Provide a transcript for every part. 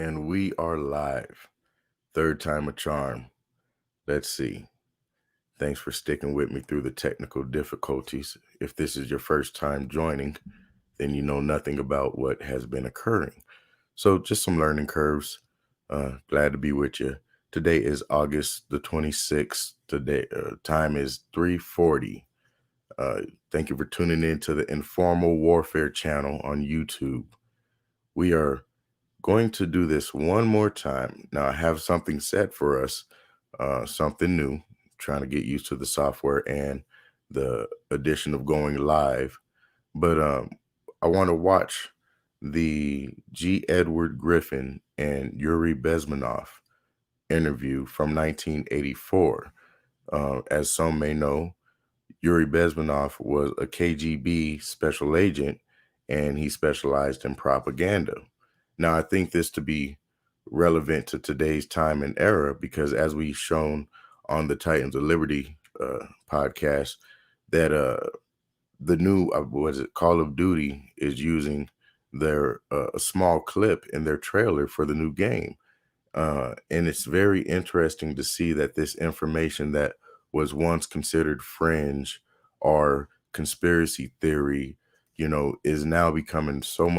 And we are live. Third time a charm. Let's see. Thanks for sticking with me through the technical difficulties. If this is your first time joining, then you know nothing about what has been occurring. So just some learning curves. Glad to be with you. Today is August the 26th. Today time is 3:40. Uh, Thank you for tuning in to the Informal Warfare channel on YouTube. We are going to do this one more time. Now I have something set for us, something new, trying to get used to the software and the addition of going live. But I want to watch the G. Edward Griffin and Yuri Bezmenov interview from 1984. As some may know, Yuri Bezmenov was a KGB special agent and he specialized in propaganda. Now, I think this to be relevant to today's time and era because, as we've shown on the Titans of Liberty podcast, that the new Call of Duty is using their a small clip in their trailer for the new game. And it's very interesting to see that this information that was once considered fringe or conspiracy theory, is now becoming so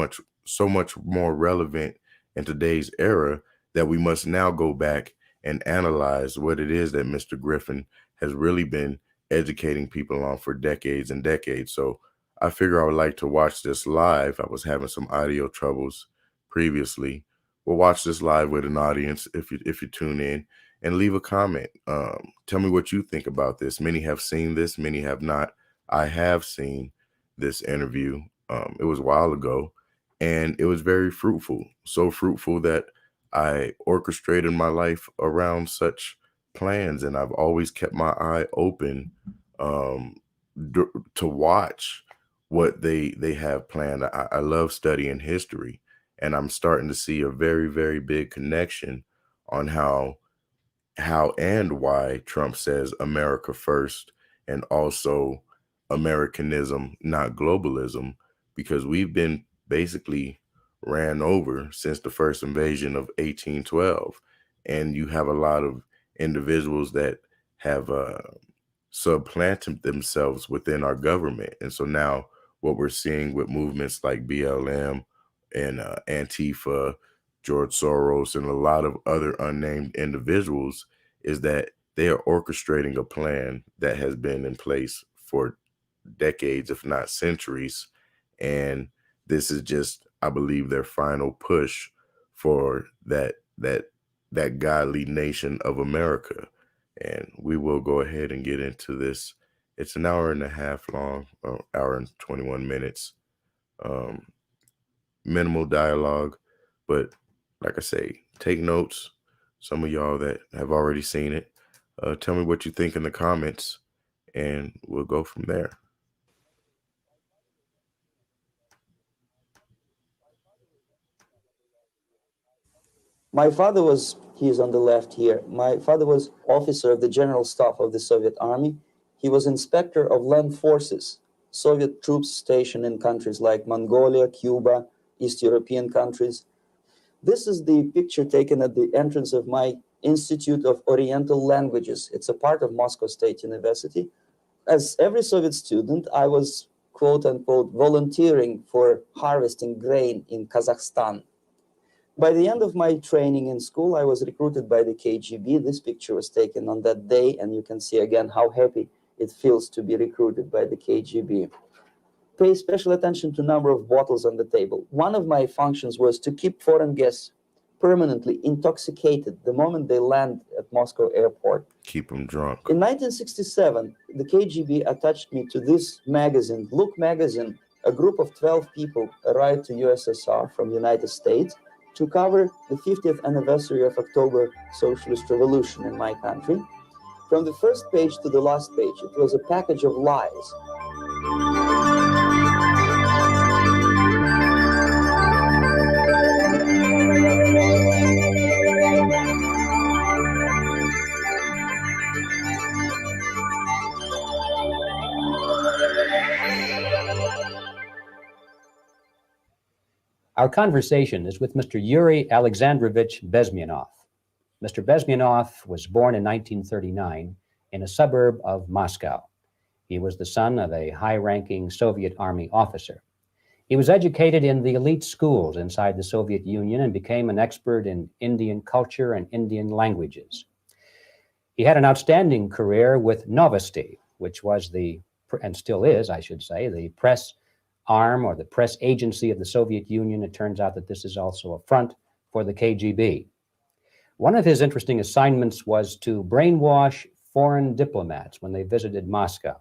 much more relevant in today's era that we must now go back and analyze what it is that Mr. Griffin has really been educating people on for decades and decades. So I figure I would like to watch this live. I was having some audio troubles previously. We'll watch this live with an audience if you tune in and leave a comment. Tell me what you think about this. Many have seen this, many have not. I have seen this interview. It was a while ago, and it was very fruitful. So fruitful that I orchestrated my life around such plans, and I've always kept my eye open to watch what they have planned. I love studying history. And I'm starting to see a very, very big connection on how and why Trump says America first and also Americanism, not globalism, because we've been basically ran over since the first invasion of 1812. And you have a lot of individuals that have supplanted themselves within our government. And so now what we're seeing with movements like BLM and Antifa, George Soros, and a lot of other unnamed individuals is that they are orchestrating a plan that has been in place for decades, if not centuries. And this is just, I believe, their final push for that godly nation of America. And we will go ahead and get into this. It's an hour and a half long, hour and 21 minutes. Minimal dialogue, but like I say, take notes. Some of y'all that have already seen it, tell me what you think in the comments, and we'll go from there. He is on the left here. My father was officer of the General Staff of the Soviet Army. He was inspector of land forces, Soviet troops stationed in countries like Mongolia, Cuba, East European countries. This is the picture taken at the entrance of my Institute of Oriental Languages. It's a part of Moscow State University. As every Soviet student, I was, quote unquote, volunteering for harvesting grain in Kazakhstan. By the end of my training in school, I was recruited by the KGB. This picture was taken on that day, and you can see again how happy it feels to be recruited by the KGB. Pay special attention to number of bottles on the table. One of my functions was to keep foreign guests permanently intoxicated the moment they land at Moscow airport. Keep them drunk. In 1967, the KGB attached me to this magazine, Look magazine. A group of 12 people arrived to USSR from the United States to cover the 50th anniversary of October Socialist Revolution in my country. From the first page to the last page, it was a package of lies. Our conversation is with Mr. Yuri Alexandrovich Bezmenov. Mr. Bezmenov was born in 1939 in a suburb of Moscow. He was the son of a high-ranking Soviet Army officer. He was educated in the elite schools inside the Soviet Union and became an expert in Indian culture and Indian languages. He had an outstanding career with Novosti, which was and still is, I should say, the press arm or the press agency of the Soviet Union. It turns out that this is also a front for the KGB. One of his interesting assignments was to brainwash foreign diplomats when they visited Moscow.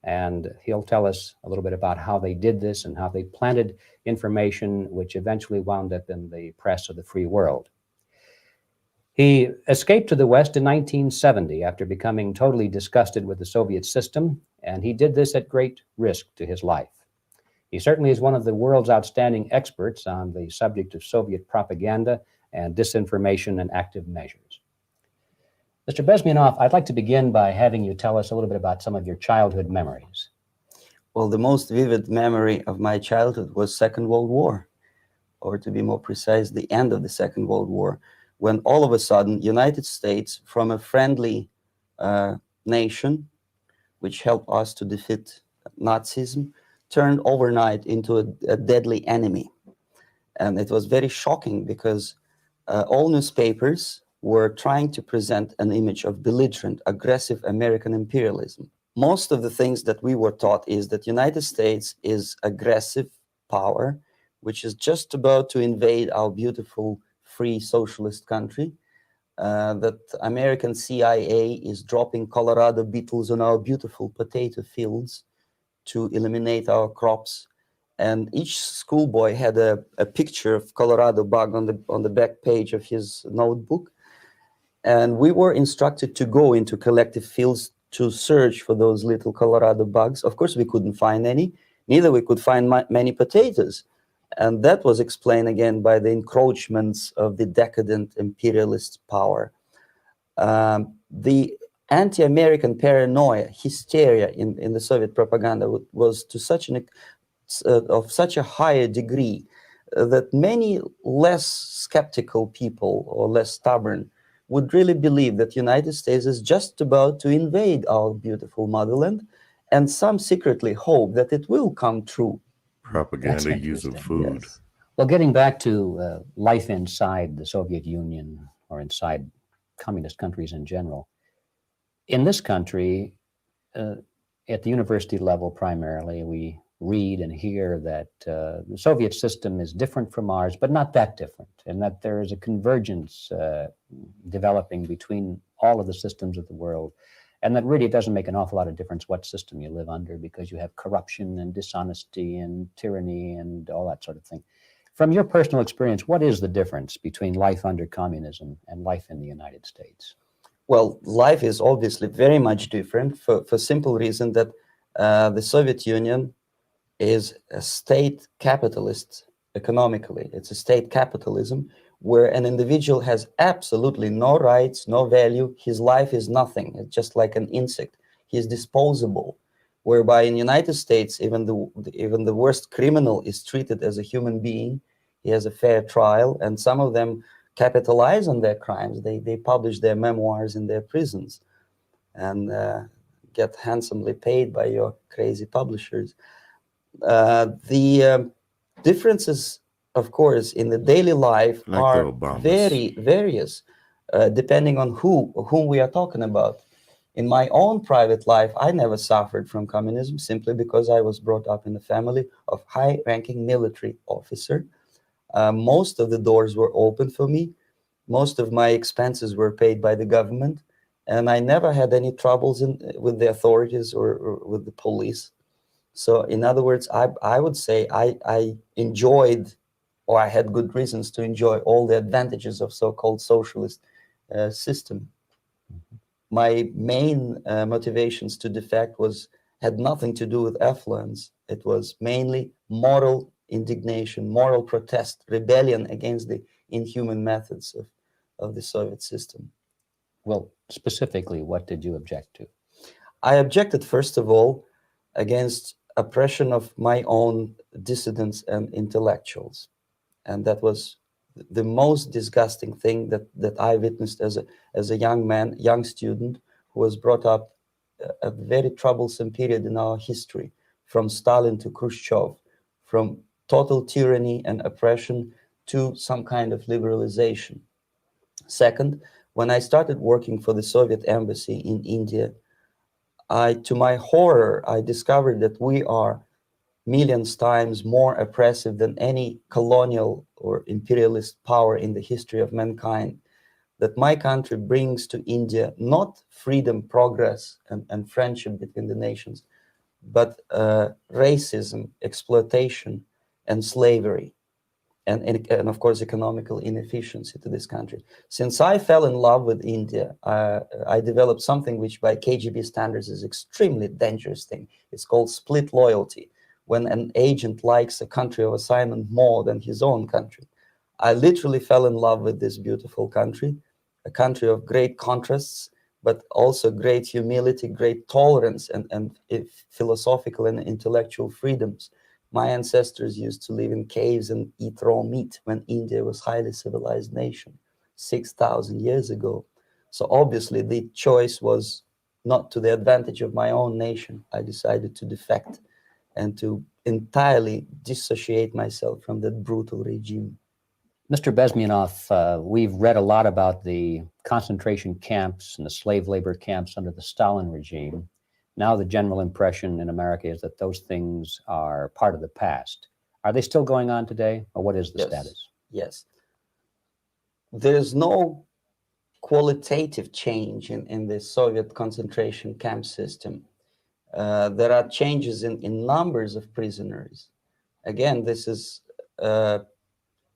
And he'll tell us a little bit about how they did this and how they planted information which eventually wound up in the press of the free world. He escaped to the West in 1970 after becoming totally disgusted with the Soviet system, and he did this at great risk to his life. He certainly is one of the world's outstanding experts on the subject of Soviet propaganda and disinformation and active measures. Mr. Bezmenov, I'd like to begin by having you tell us a little bit about some of your childhood memories. Well, the most vivid memory of my childhood was Second World War, or to be more precise, the end of the Second World War, when all of a sudden, United States, from a friendly nation, which helped us to defeat Nazism, turned overnight into a deadly enemy. And it was very shocking because all newspapers were trying to present an image of belligerent, aggressive American imperialism. Most of the things that we were taught is that United States is aggressive power, which is just about to invade our beautiful, free socialist country, that American CIA is dropping Colorado beetles on our beautiful potato fields to eliminate our crops. And each schoolboy had a picture of Colorado bug on the back page of his notebook. And we were instructed to go into collective fields to search for those little Colorado bugs. Of course, we couldn't find any. Neither we could find many potatoes. And that was explained again by the encroachments of the decadent imperialist power. The anti-American paranoia, hysteria in the Soviet propaganda was to of such a higher degree that many less skeptical people or less stubborn would really believe that United States is just about to invade our beautiful motherland, and some secretly hope that it will come true. Propaganda using food. Yes. Well, getting back to life inside the Soviet Union or inside communist countries in general, in this country, at the university level primarily, we read and hear that the Soviet system is different from ours, but not that different, and that there is a convergence developing between all of the systems of the world, and that really it doesn't make an awful lot of difference what system you live under because you have corruption and dishonesty and tyranny and all that sort of thing. From your personal experience, what is the difference between life under communism and life in the United States? Well, life is obviously very much different for simple reason that the Soviet Union is a state capitalist economically. It's a state capitalism where an individual has absolutely no rights, no value. His life is nothing. It's just like an insect. He is disposable. Whereby in the United States, even the worst criminal is treated as a human being. He has a fair trial, and some of them capitalize on their crimes. They publish their memoirs in their prisons and get handsomely paid by your crazy publishers. The differences, of course, in the daily life Like are very various, depending on whom we are talking about. In my own private life, I never suffered from communism simply because I was brought up in a family of high-ranking military officer. Most of the doors were open for me. Most of my expenses were paid by the government, and I never had any troubles with the authorities or with the police. So in other words, I would say I enjoyed, or I had good reasons to enjoy all the advantages of so-called socialist system. My main motivations to defect had nothing to do with affluence. It was mainly moral indignation, moral protest, rebellion against the inhuman methods of the Soviet system. Well, specifically, what did you object to? I objected, first of all, against oppression of my own dissidents and intellectuals. And that was the most disgusting thing that I witnessed as a young man, young student, who was brought up a very troublesome period in our history, from Stalin to Khrushchev, from total tyranny and oppression to some kind of liberalization. Second, when I started working for the Soviet embassy in India, to my horror, I discovered that we are millions times more oppressive than any colonial or imperialist power in the history of mankind. That my country brings to India not freedom, progress, and friendship between the nations, but racism, exploitation, and slavery, and of course economical inefficiency to this country. Since I fell in love with India, I developed something which by KGB standards is extremely dangerous thing. It's called split loyalty, when an agent likes a country of assignment more than his own country. I literally fell in love with this beautiful country, a country of great contrasts, but also great humility, great tolerance, and philosophical and intellectual freedoms. My ancestors used to live in caves and eat raw meat when India was a highly civilized nation 6,000 years ago. So obviously the choice was not to the advantage of my own nation. I decided to defect and to entirely dissociate myself from that brutal regime. Mr. Bezmenov, we've read a lot about the concentration camps and the slave labor camps under the Stalin regime. Now the general impression in America is that those things are part of the past. Are they still going on today, or what is the status? Yes. There's no qualitative change in the Soviet concentration camp system. There are changes in numbers of prisoners. Again, this is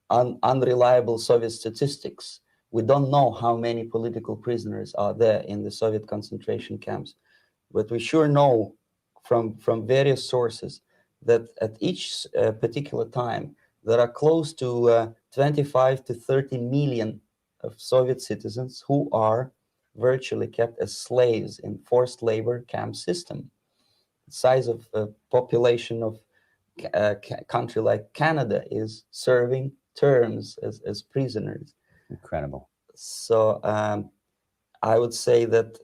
unreliable Soviet statistics. We don't know how many political prisoners are there in the Soviet concentration camps, but we sure know from various sources that at each particular time, there are close to 25 to 30 million of Soviet citizens who are virtually kept as slaves in forced labor camp system. The size of population of a country like Canada is serving terms as prisoners. Incredible. So I would say that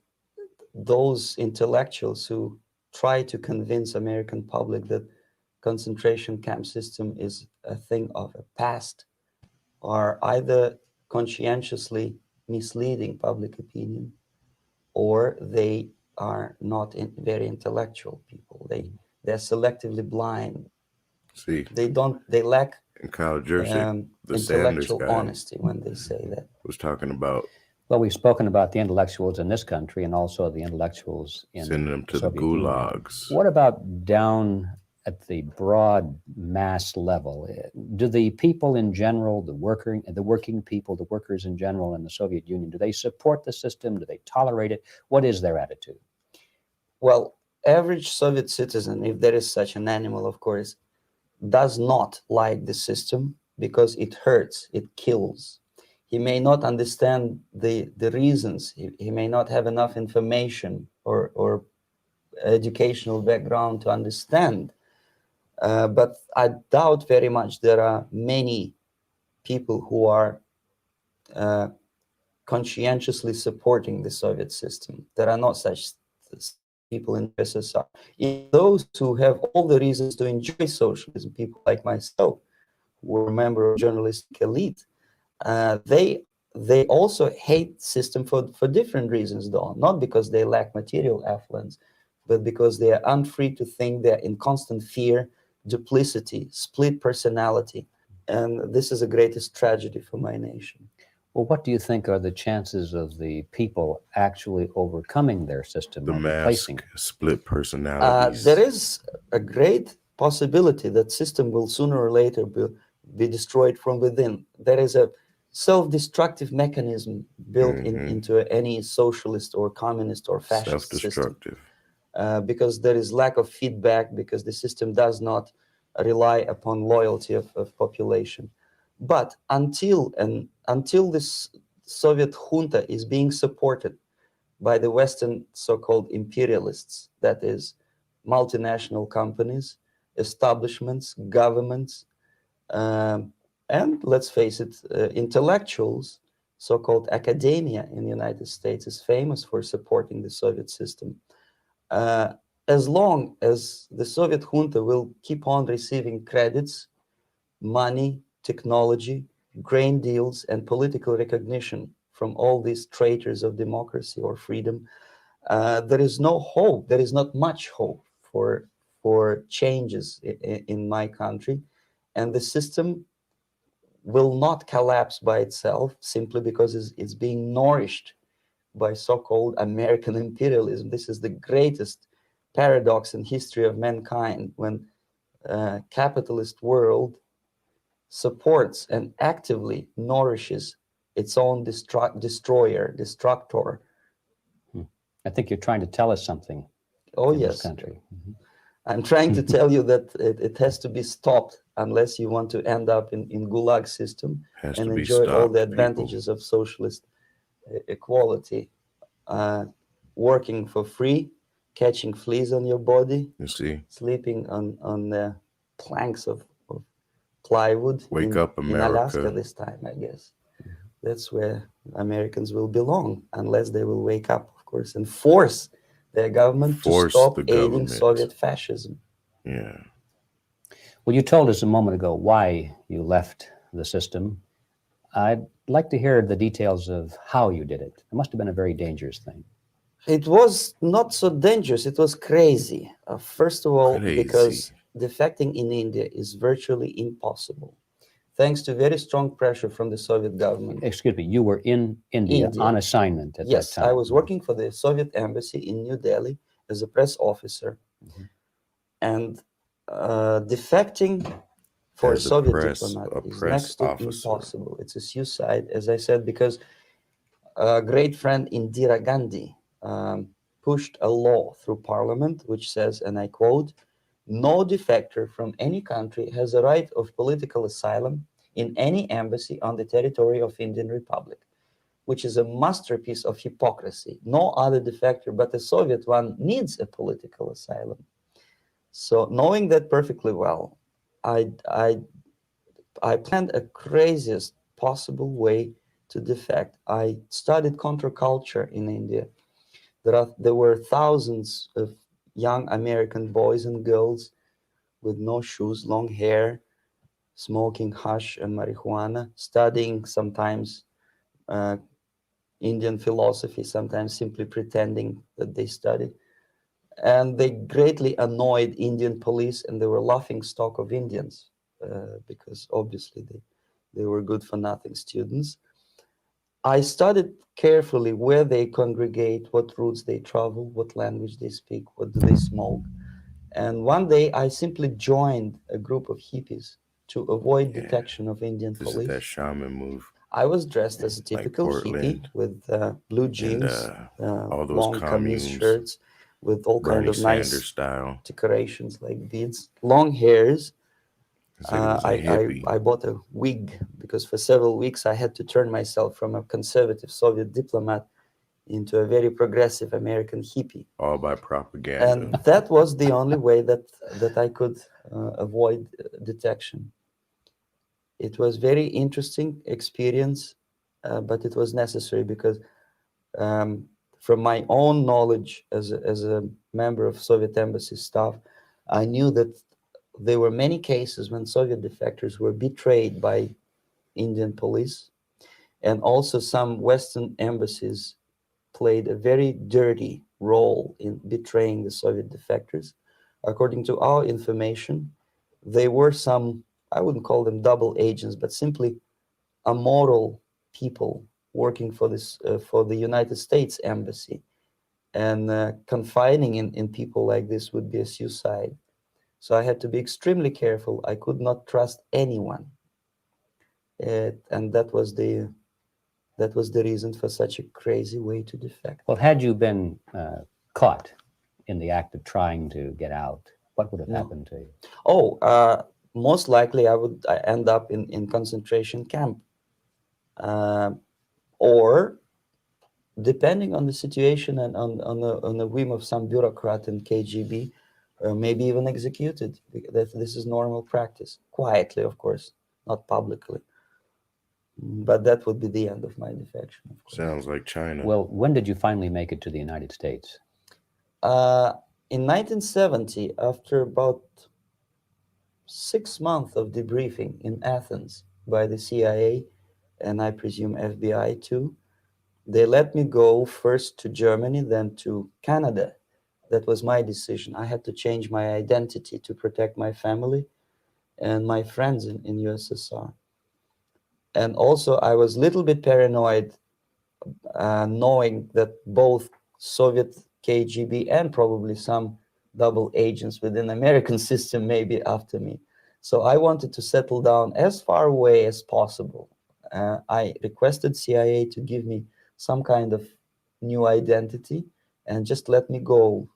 those intellectuals who try to convince American public that concentration camp system is a thing of a past are either conscientiously misleading public opinion, or they are not very intellectual people. They're selectively blind. See, They lack in Kyle Jersey, the Sanders intellectual guy honesty when they say that. was talking about Well, we've spoken about the intellectuals in this country and also the intellectuals in sending them to the Soviet Union. gulags. What about down at the broad mass level? Do the people in general, the working people, the workers in general in the Soviet Union, do they support the system? Do they tolerate it? What is their attitude? Well, average Soviet citizen, if there is such an animal, of course, does not like the system because it hurts, it kills. He may not understand the reasons. He may not have enough information or educational background to understand. But I doubt very much there are many people who are conscientiously supporting the Soviet system. There are not such people in USSR. Even those who have all the reasons to enjoy socialism, people like myself, who are a member of journalistic elite, they also hate system for different reasons, though, not because they lack material affluence, but because they are unfree to think, they're in constant fear, duplicity, split personality. And this is the greatest tragedy for my nation. Well, what do you think are the chances of the people actually overcoming their system The or replacing mask, split personalities. There is a great possibility that system will sooner or later be destroyed from within. There is a self-destructive mechanism built into any socialist or communist or fascist system. Self-destructive. Because there is lack of feedback, because the system does not rely upon loyalty of population. But until this Soviet junta is being supported by the Western so-called imperialists, that is, multinational companies, establishments, governments, and And let's face it, intellectuals, so-called academia in the United States is famous for supporting the Soviet system. As long as the Soviet junta will keep on receiving credits, money, technology, grain deals, and political recognition from all these traitors of democracy or freedom, there is no hope. There is not much hope for changes in my country, and the system will not collapse by itself simply because it's being nourished by so-called American imperialism. This is the greatest paradox in history of mankind, when capitalist world supports and actively nourishes its own destructor. I think you're trying to tell us something Oh in this yes, country. I'm trying to tell you that it has to be stopped unless you want to end up in Gulag system Has and to be enjoy all stopped, the people. advantages of socialist equality. Working for free, catching fleas on your body, You see? sleeping on the planks of plywood Wake in, up, in Alaska America. this time, I guess. That's where Americans will belong, unless they will wake up, of course, and force their government to Force stop the aiding government. Soviet fascism. Yeah. Well, you told us a moment ago why you left the system. I'd like to hear the details of how you did it. It must have been a very dangerous thing. It was not so dangerous, it was crazy. First of all, Crazy. because defecting in India is virtually impossible, thanks to very strong pressure from the Soviet government. Excuse me, you were in India. On assignment at Yes, that time. I was working for the Soviet embassy in New Delhi as a press officer. And defecting for a As a Soviet press diplomat is officer. next to impossible. It's a suicide, as I said, because a great friend Indira Gandhi pushed a law through parliament which says, and I quote, "No defector from any country has a right of political asylum in any embassy on the territory of Indian Republic," which is a masterpiece of hypocrisy. No other defector but the Soviet one needs a political asylum. So knowing that perfectly well, I planned a craziest possible way to defect. I studied counterculture in India. There were thousands of young American boys and girls with no shoes, long hair, smoking hash and marijuana, studying sometimes Indian philosophy, sometimes simply pretending that they studied. And they greatly annoyed Indian police, and they were laughing stock of Indians because obviously they were good for nothing students. I studied carefully where they congregate, what routes they travel, what language they speak, what do they smoke. And one day I simply joined a group of hippies to avoid detection of Indian This police. is that shaman move. I was dressed as a typical Like hippie with blue jeans, all those long communes, camise shirts with all kind Bernie of nice Sanders style. decorations like beads, long hairs. He said he was a hippie. I bought a wig because for several weeks I had to turn myself from a conservative Soviet diplomat into a very progressive American hippie. All by propaganda. And that was the only way that I could avoid detection. It was very interesting experience, but it was necessary because from my own knowledge as a member of Soviet embassy staff, I knew that there were many cases when Soviet defectors were betrayed by Indian police, and also some Western embassies played a very dirty role in betraying the Soviet defectors. According to our information, they were some, I wouldn't call them double agents, but simply immoral people working for for the United States embassy. And confining in people like this would be a suicide. So I had to be extremely careful. I could not trust anyone. And that was the reason for such a crazy way to defect. Well, had you been caught in the act of trying to get out, what would have happened to you? Oh, most likely I would end up in concentration camp. Or depending on the situation and on the whim of some bureaucrat in KGB, maybe even executed. This is normal practice, quietly, of course, not publicly. But that would be the end of my defection, of course. Sounds like China. Well, when did you finally make it to the United States? In 1970, after about 6 months of debriefing in Athens by the CIA, and I presume FBI too, they let me go first to Germany, then to Canada. That was my decision. I had to change my identity to protect my family and my friends in USSR. And also, I was a little bit paranoid, knowing that both Soviet KGB and probably some double agents within American system may be after me. So I wanted to settle down as far away as possible. I requested CIA to give me some kind of new identity and just let me go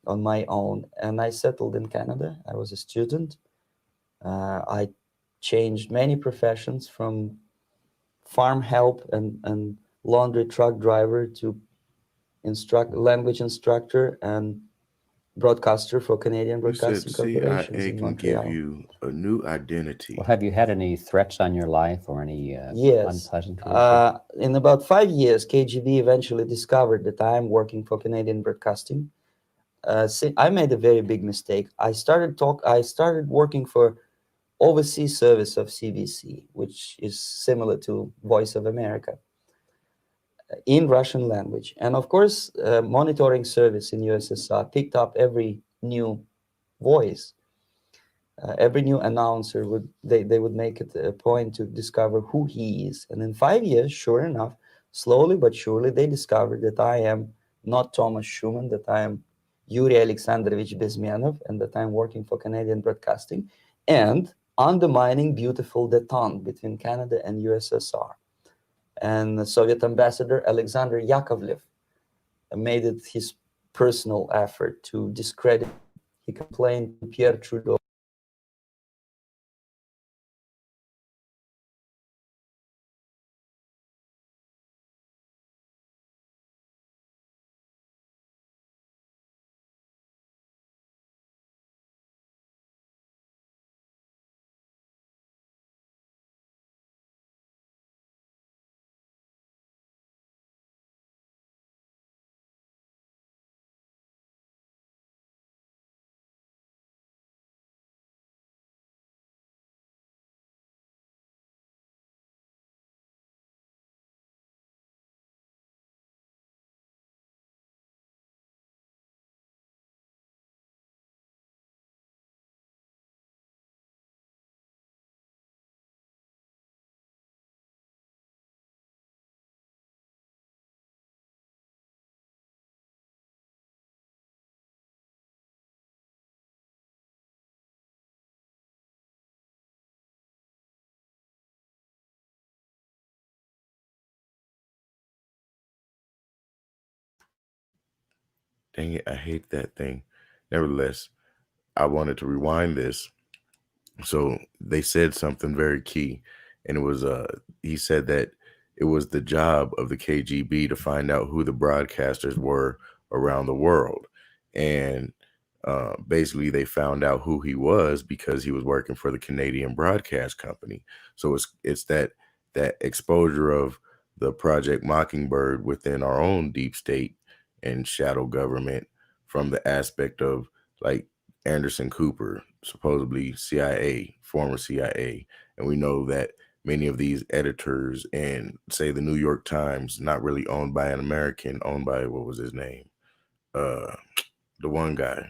on my own. And I settled in Canada. I was a student. I changed many professions, from farm help and laundry truck driver to language instructor and broadcaster for Canadian You said Broadcasting Corporations CIA in can give Montreal. you a new identity. Well, have you had any threats on your life or any Yes. unpleasantries? In about 5 years, KGB eventually discovered that I am working for Canadian Broadcasting. I made a very big mistake. I started working for overseas service of CBC, which is similar to Voice of America, in Russian language. And of course, monitoring service in USSR picked up every new voice. Every new announcer they would make it a point to discover who he is. And in 5 years, sure enough, slowly but surely, they discovered that I am not Thomas Schumann, that I am Yuri Alexandrovich Bezmenov, and that I'm working for Canadian Broadcasting, and undermining beautiful détente between Canada and USSR. And the Soviet ambassador Alexander Yakovlev made it his personal effort to discredit me. He complained to Pierre Trudeau. Dang it, I hate that thing. Nevertheless, I wanted to rewind this. So they said something very key, and it was he said that it was the job of the KGB to find out who the broadcasters were around the world. And basically they found out who he was because he was working for the Canadian Broadcast Company. So it's that exposure of the Project Mockingbird within our own deep state and shadow government, from the aspect of like Anderson Cooper, supposedly CIA, former CIA. And we know that many of these editors and say the New York Times, not really owned by an American, owned by, what was his name? The one guy,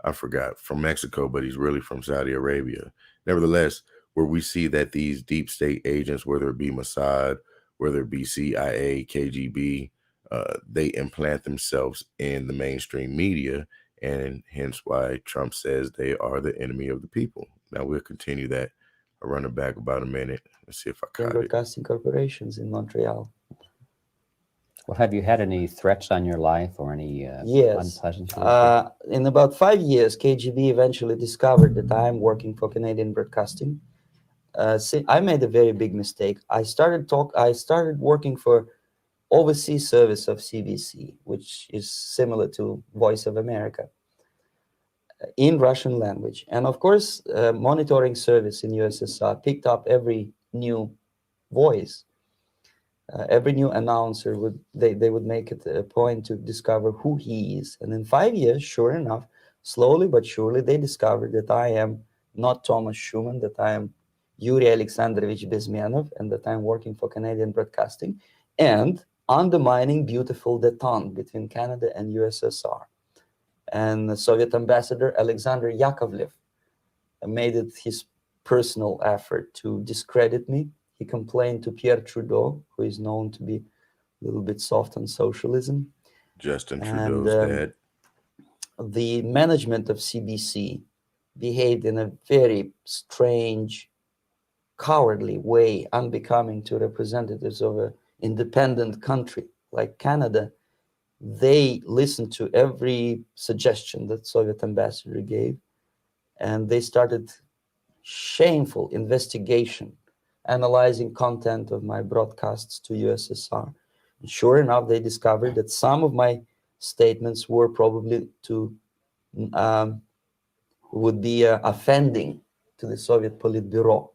I forgot, from Mexico, but he's really from Saudi Arabia. Nevertheless, where we see that these deep state agents, whether it be Mossad, whether it be CIA, KGB, they implant themselves in the mainstream media, and hence why Trump says they are the enemy of the people. Now we'll continue that. I'll run it back about a minute. Let's see if I caught it. Broadcasting Corporations in Montreal. Well, have you had any threats on your life or any Yes. unpleasantries? In about 5 years, KGB eventually discovered that I am working for Canadian Broadcasting. I made a very big mistake. I started working for overseas service of CBC, which is similar to Voice of America, in Russian language. And of course, monitoring service in USSR picked up every new voice. Every new announcer they would make it a point to discover who he is. And in 5 years, sure enough, slowly but surely, they discovered that I am not Thomas Schumann, that I am Yuri Alexandrovich Bezmenov, and that I'm working for Canadian Broadcasting and undermining beautiful détente between Canada and USSR. And the Soviet ambassador Alexander Yakovlev made it his personal effort to discredit me. He complained to Pierre Trudeau, who is known to be a little bit soft on socialism. Justin And Trudeau's dad. the management of CBC behaved in a very strange, cowardly way, unbecoming to representatives of an independent country like Canada. They listened to every suggestion that Soviet ambassador gave, and they started shameful investigation, analyzing content of my broadcasts to USSR. And sure enough, they discovered that some of my statements were probably would be offending to the Soviet Politburo.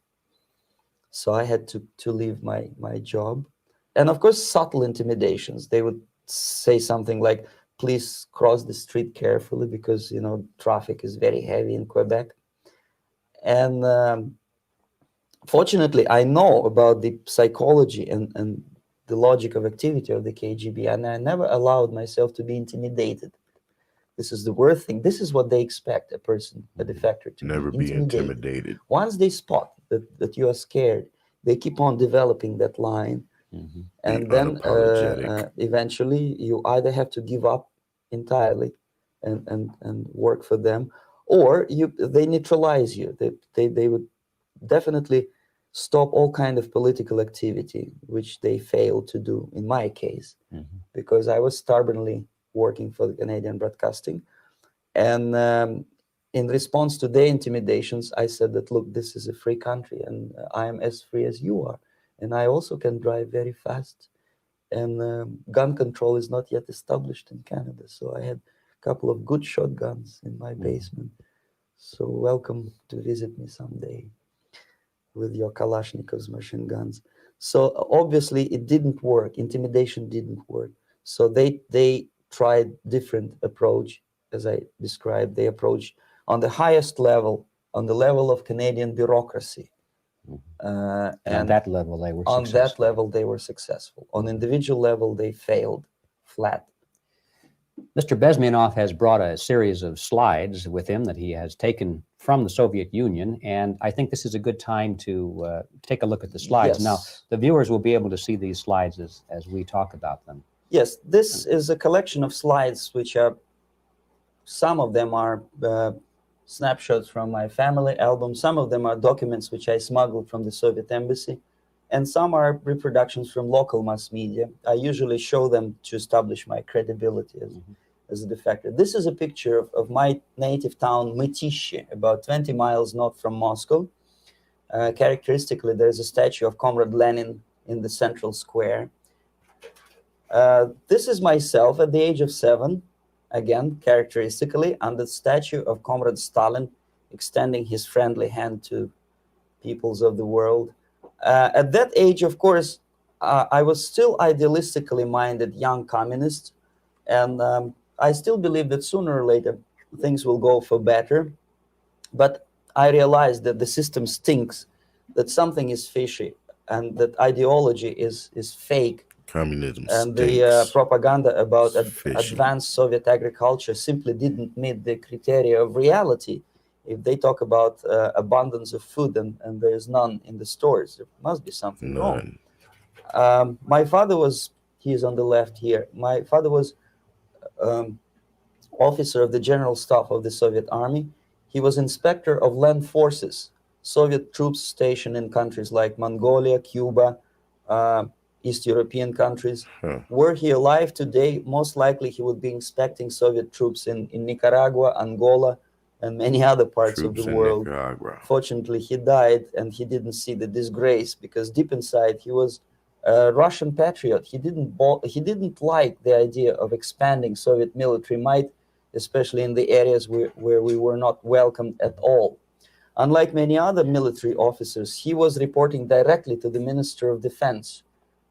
So I had to leave my job. And of course, subtle intimidations. They would say something like, please cross the street carefully because, you know, traffic is very heavy in Quebec. And fortunately, I know about the psychology and the logic of activity of the KGB, and I never allowed myself to be intimidated. This is the worst thing. This is what they expect a person, a defector, to Never be intimidated. Once they spot that you are scared, they keep on developing that line. Mm-hmm. And Be then unapologetic. eventually you either have to give up entirely and work for them, or they neutralize you. They would definitely stop all kind of political activity, which they failed to do in my case, Mm-hmm. because I was stubbornly working for the Canadian Broadcasting. And in response to their intimidations, I said that, look, this is a free country and I am as free as you are. And I also can drive very fast. And gun control is not yet established in Canada. So I had a couple of good shotguns in my basement. So welcome to visit me someday with your Kalashnikovs machine guns. So obviously it didn't work. Intimidation didn't work. So they tried different approach, as I described. They approach on the highest level, on the level of Canadian bureaucracy. And on that level, they were on successful. that level, they were successful. On individual level, they failed flat. Mr. Bezmenov has brought a series of slides with him that he has taken from the Soviet Union, and I think this is a good time to take a look at the slides. Yes. Now, the viewers will be able to see these slides as we talk about them. Yes, this is a collection of slides, which are, some of them are snapshots from my family album, some of them are documents which I smuggled from the Soviet embassy, and some are reproductions from local mass media. I usually show them to establish my credibility as a defector. This is a picture of my native town, Mytishi, about 20 miles north from Moscow. Characteristically, there's a statue of Comrade Lenin in the central square. This is myself at the age of 7, again, characteristically, under the statue of Comrade Stalin, extending his friendly hand to peoples of the world. At that age, of course, I was still idealistically minded young communist, and I still believe that sooner or later things will go for better. But I realized that the system stinks, that something is fishy, and that ideology is fake. Communism And stinks. the propaganda about Fishy. advanced Soviet agriculture simply didn't meet the criteria of reality. If they talk about abundance of food and there is none in the stores, there must be something wrong. My father was, he is on the left here, my father was officer of the General Staff of the Soviet Army. He was inspector of land forces, Soviet troops stationed in countries like Mongolia, Cuba, East European countries. Were he alive today, most likely he would be inspecting Soviet troops in Nicaragua, Angola, and many other parts of the world. Fortunately, he died and he didn't see the disgrace, because deep inside he was a Russian patriot. He didn't like the idea of expanding Soviet military might, especially in the areas where we were not welcomed at all. Unlike many other military officers, he was reporting directly to the Minister of Defense,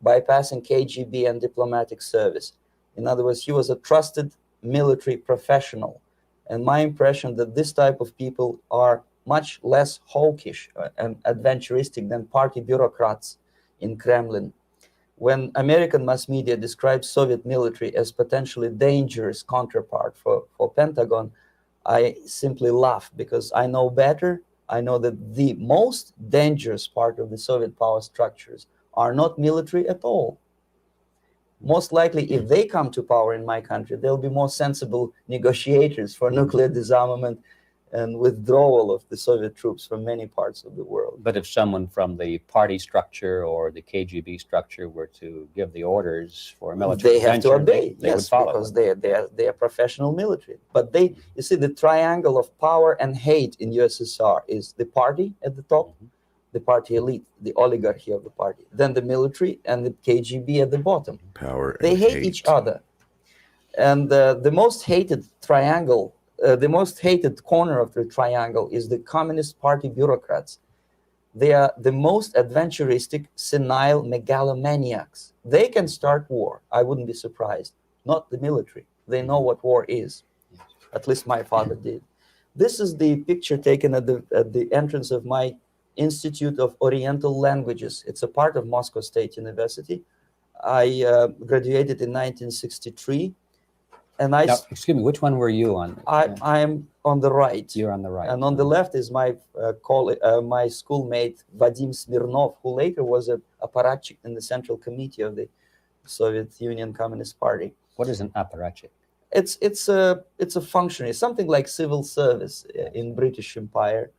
bypassing KGB and diplomatic service. In other words, he was a trusted military professional. And my impression that this type of people are much less hawkish and adventuristic than party bureaucrats in Kremlin. When American mass media describes Soviet military as potentially dangerous counterpart for Pentagon, I simply laugh because I know better. I know that the most dangerous part of the Soviet power structures are not military at all. Most likely, if they come to power in my country, they'll be more sensible negotiators for nuclear disarmament and withdrawal of the Soviet troops from many parts of the world. But if someone from the party structure or the KGB structure were to give the orders for a military they have to obey, they yes, would follow because it. they are professional military. But they, you see, the triangle of power and hate in USSR is the party at the top, the party elite, the oligarchy of the party, then the military and the KGB at the bottom. Power They and hate each other. And the most hated triangle, the most hated corner of the triangle is the Communist Party bureaucrats. They are the most adventuristic, senile megalomaniacs. They can start war. I wouldn't be surprised. Not the military. They know what war is. At least my father did. This is the picture taken at the entrance of my Institute of Oriental Languages. It's a part of Moscow State University. I graduated in 1963. And now, excuse me, which one were you on? I am on the right. You're on the right. And on the left is my my schoolmate Vadim Smirnov, who later was an apparatchik in the Central Committee of the Soviet Union Communist Party. What is an apparatchik? It's a functionary, something like civil service in British Empire.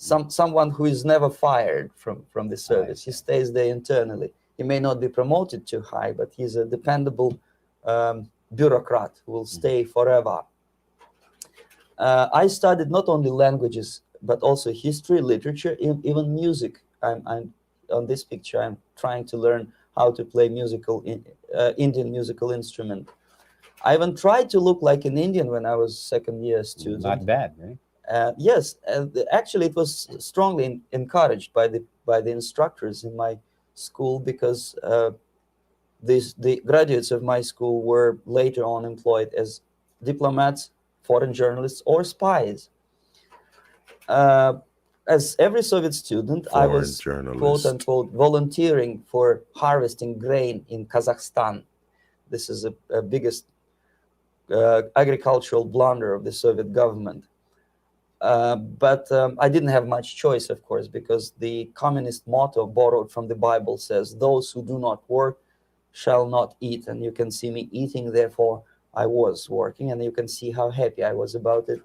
Someone who is never fired from the service. He stays there internally. He may not be promoted too high, but he's a dependable bureaucrat who will stay forever. I studied not only languages, but also history, literature, even music. I'm on this picture, I'm trying to learn how to play Indian musical instrument. I even tried to look like an Indian when I was second-year student. Not bad, right? Yes, actually it was strongly encouraged by the instructors in my school, because the graduates of my school were later on employed as diplomats, foreign journalists, or spies. As every Soviet student, I was, quote unquote, volunteering for harvesting grain in Kazakhstan. This is the biggest agricultural blunder of the Soviet government. But I didn't have much choice, of course, because the communist motto borrowed from the Bible says, "Those who do not work shall not eat." And you can see me eating, therefore I was working, and you can see how happy I was about it.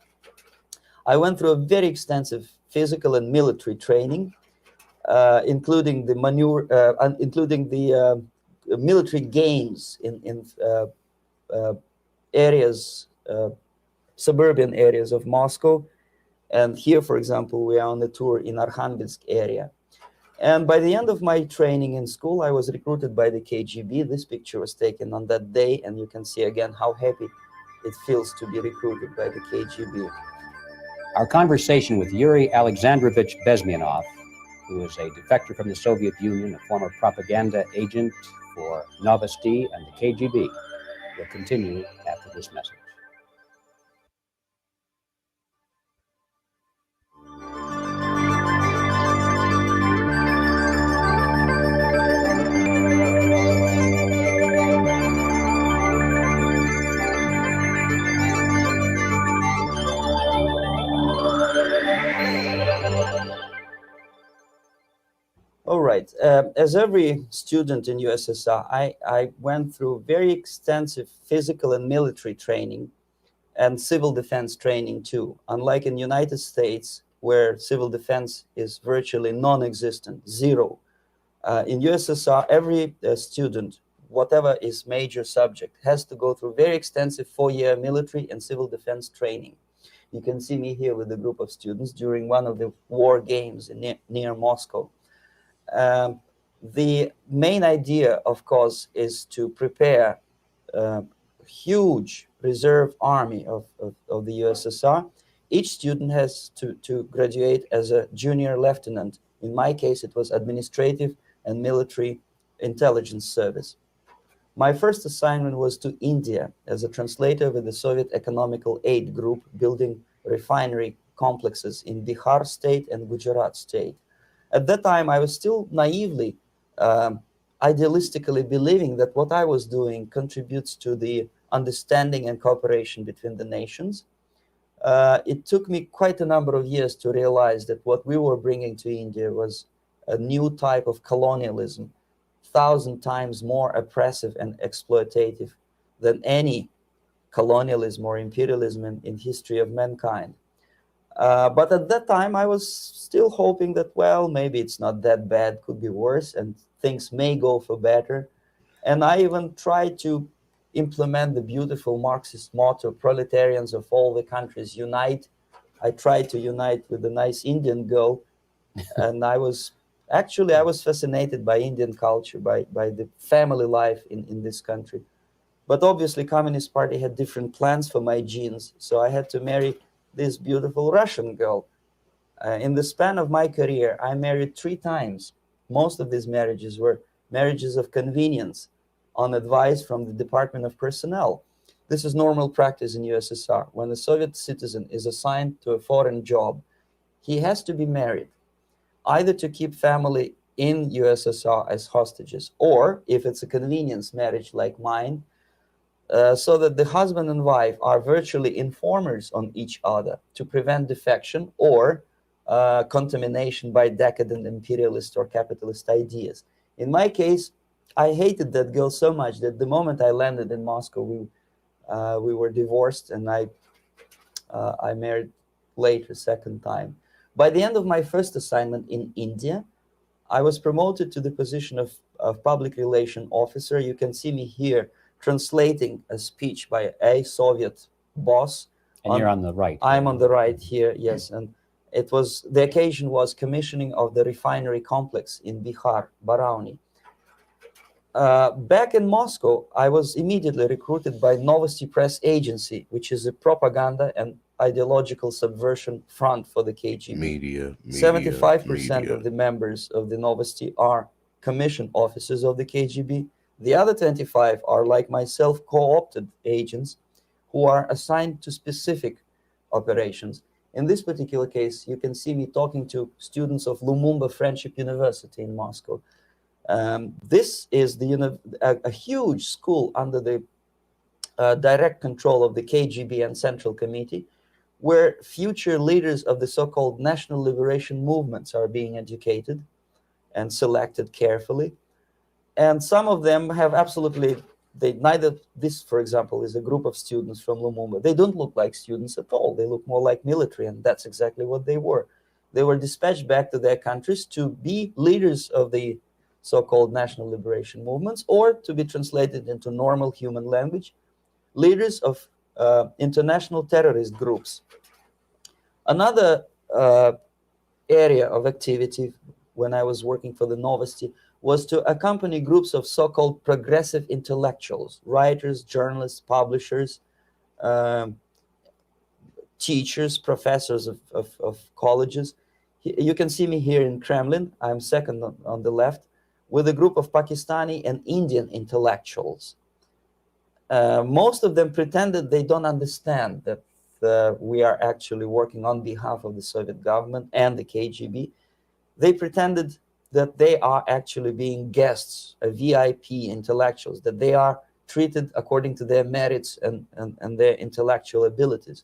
I went through a very extensive physical and military training, including the military games in areas, suburban areas of Moscow. And here, for example, we are on the tour in Arkhangelsk area. And by the end of my training in school, I was recruited by the KGB. This picture was taken on that day, and you can see again how happy it feels to be recruited by the KGB. Our conversation with Yuri Alexandrovich Bezmenov, who is a defector from the Soviet Union, a former propaganda agent for Novosti and the KGB, will continue after this message. All right. As every student in USSR, I went through very extensive physical and military training and civil defense training too. Unlike in the United States, where civil defense is virtually non-existent, zero. In USSR, every student, whatever is major subject, has to go through very extensive 4-year military and civil defense training. You can see me here with a group of students during one of the war games near Moscow. The main idea, of course, is to prepare a huge reserve army of the USSR each student has to graduate as a junior lieutenant. In my case, it was administrative and military intelligence service. My first assignment was to India as a translator with the Soviet Economical Aid Group, building refinery complexes in Bihar state and Gujarat state. At that time, I was still naively, idealistically believing that what I was doing contributes to the understanding and cooperation between the nations. It took me quite a number of years to realize that what we were bringing to India was a new type of colonialism, 1,000 times more oppressive and exploitative than any colonialism or imperialism in history of mankind. But at that time, I was still hoping that, well, maybe it's not that bad, could be worse, and things may go for better. And I even tried to implement the beautiful Marxist motto, proletarians of all the countries unite. I tried to unite with a nice Indian girl, and I was fascinated by Indian culture, by the family life in this country. But obviously, Communist Party had different plans for my genes, so I had to marry this beautiful Russian girl. In the span of my career, I married 3 times. Most of these marriages were marriages of convenience on advice from the Department of Personnel. This is normal practice in USSR. When a Soviet citizen is assigned to a foreign job, he has to be married, either to keep family in USSR as hostages, or if it's a convenience marriage like mine, so that the husband and wife are virtually informers on each other to prevent defection or contamination by decadent imperialist or capitalist ideas. In my case, I hated that girl so much that the moment I landed in Moscow, we were divorced, and I married later, second time. By the end of my first assignment in India, I was promoted to the position of public relation officer. You can see me here translating a speech by a Soviet boss. And you're on the right. I'm on the right here, yes. And the occasion was commissioning of the refinery complex in Bihar, Barauni. Back in Moscow, I was immediately recruited by Novosti Press Agency, which is a propaganda and ideological subversion front for the KGB. Media. 75% of the members of the Novosti are commissioned officers of the KGB. The other 25 are, like myself, co-opted agents who are assigned to specific operations. In this particular case, you can see me talking to students of Lumumba Friendship University in Moscow. This is a huge school under the direct control of the KGB and Central Committee, where future leaders of the so-called national liberation movements are being educated and selected carefully. And some of them have this, for example, is a group of students from Lumumba. They don't look like students at all. They look more like military, and that's exactly what they were. They were dispatched back to their countries to be leaders of the so-called national liberation movements, or to be translated into normal human language, leaders of international terrorist groups. Another area of activity when I was working for the Novosti was to accompany groups of so-called progressive intellectuals, writers, journalists, publishers, teachers, professors of colleges. You can see me here in Kremlin. I'm second on the left, with a group of Pakistani and Indian intellectuals. Most of them pretended they don't understand that we are actually working on behalf of the Soviet government and the KGB. They pretended that they are actually being guests, VIP intellectuals, that they are treated according to their merits and their intellectual abilities.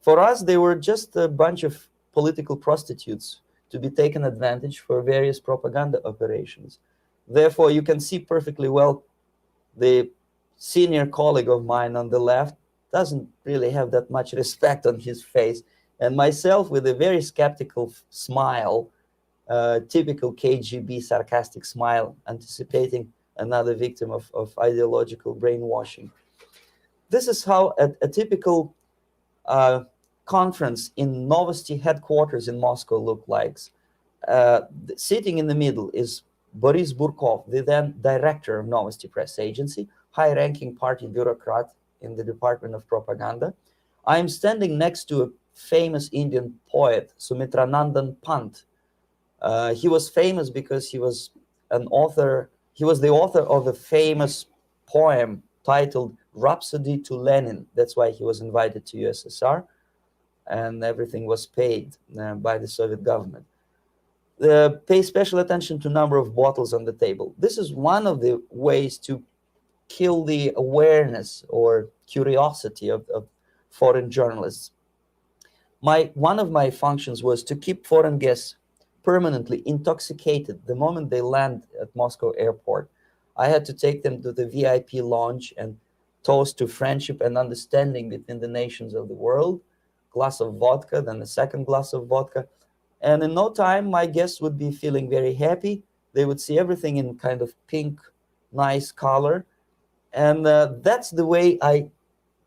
For us, they were just a bunch of political prostitutes to be taken advantage for various propaganda operations. Therefore, you can see perfectly well the senior colleague of mine on the left doesn't really have that much respect on his face, and myself with a very skeptical smile, typical KGB sarcastic smile, anticipating another victim of ideological brainwashing. This is how a typical conference in Novosti headquarters in Moscow looked like. Sitting in the middle is Boris Burkov, the then director of Novosti Press Agency, high-ranking party bureaucrat in the Department of Propaganda. I am standing next to a famous Indian poet, Sumitranandan Pant. He was famous because he was an author. He was the author of a famous poem titled Rhapsody to Lenin. That's why he was invited to USSR, and everything was paid by the Soviet government. Pay special attention to number of bottles on the table. This is one of the ways to kill the awareness or curiosity of foreign journalists. One of my functions was to keep foreign guests permanently intoxicated the moment they land at Moscow airport. I had to take them to the VIP lounge and toast to friendship and understanding between the nations of the world. Glass of vodka, then a second glass of vodka. And in no time, my guests would be feeling very happy. They would see everything in kind of pink, nice color. And that's the way I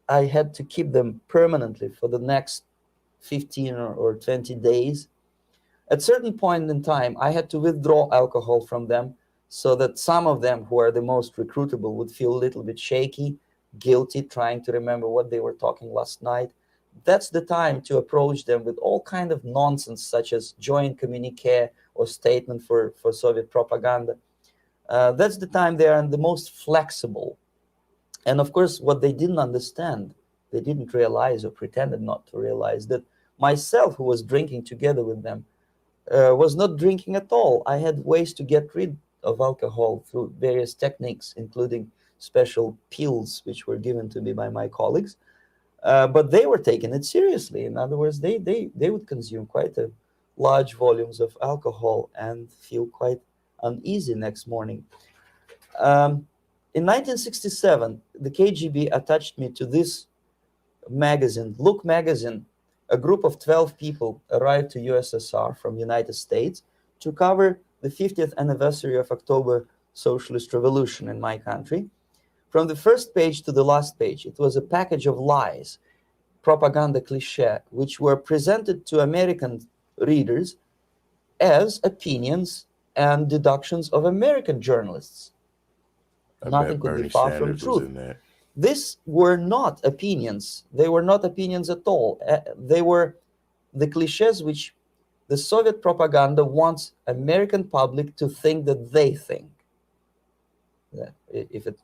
had to keep them permanently for the next 15 or 20 days. At certain point in time, I had to withdraw alcohol from them so that some of them who are the most recruitable would feel a little bit shaky, guilty, trying to remember what they were talking last night. That's the time to approach them with all kind of nonsense, such as joint communique or statement for Soviet propaganda. That's the time they are the most flexible. And of course, what they didn't understand, they didn't realize or pretended not to realize, that myself, who was drinking together with them, was not drinking at all. I had ways to get rid of alcohol through various techniques, including special pills, which were given to me by my colleagues. But they were taking it seriously. In other words, they would consume quite a large volumes of alcohol and feel quite uneasy next morning. In 1967, the KGB attached me to this magazine, Look magazine. A group of 12 people arrived to USSR from United States to cover the 50th anniversary of October Socialist Revolution in my country. From the first page to the last page, it was a package of lies, propaganda cliché, which were presented to American readers as opinions and deductions of American journalists. Nothing could be far from truth. These were not opinions. They were not opinions at all. They were the cliches which the Soviet propaganda wants American public to think that they think. If it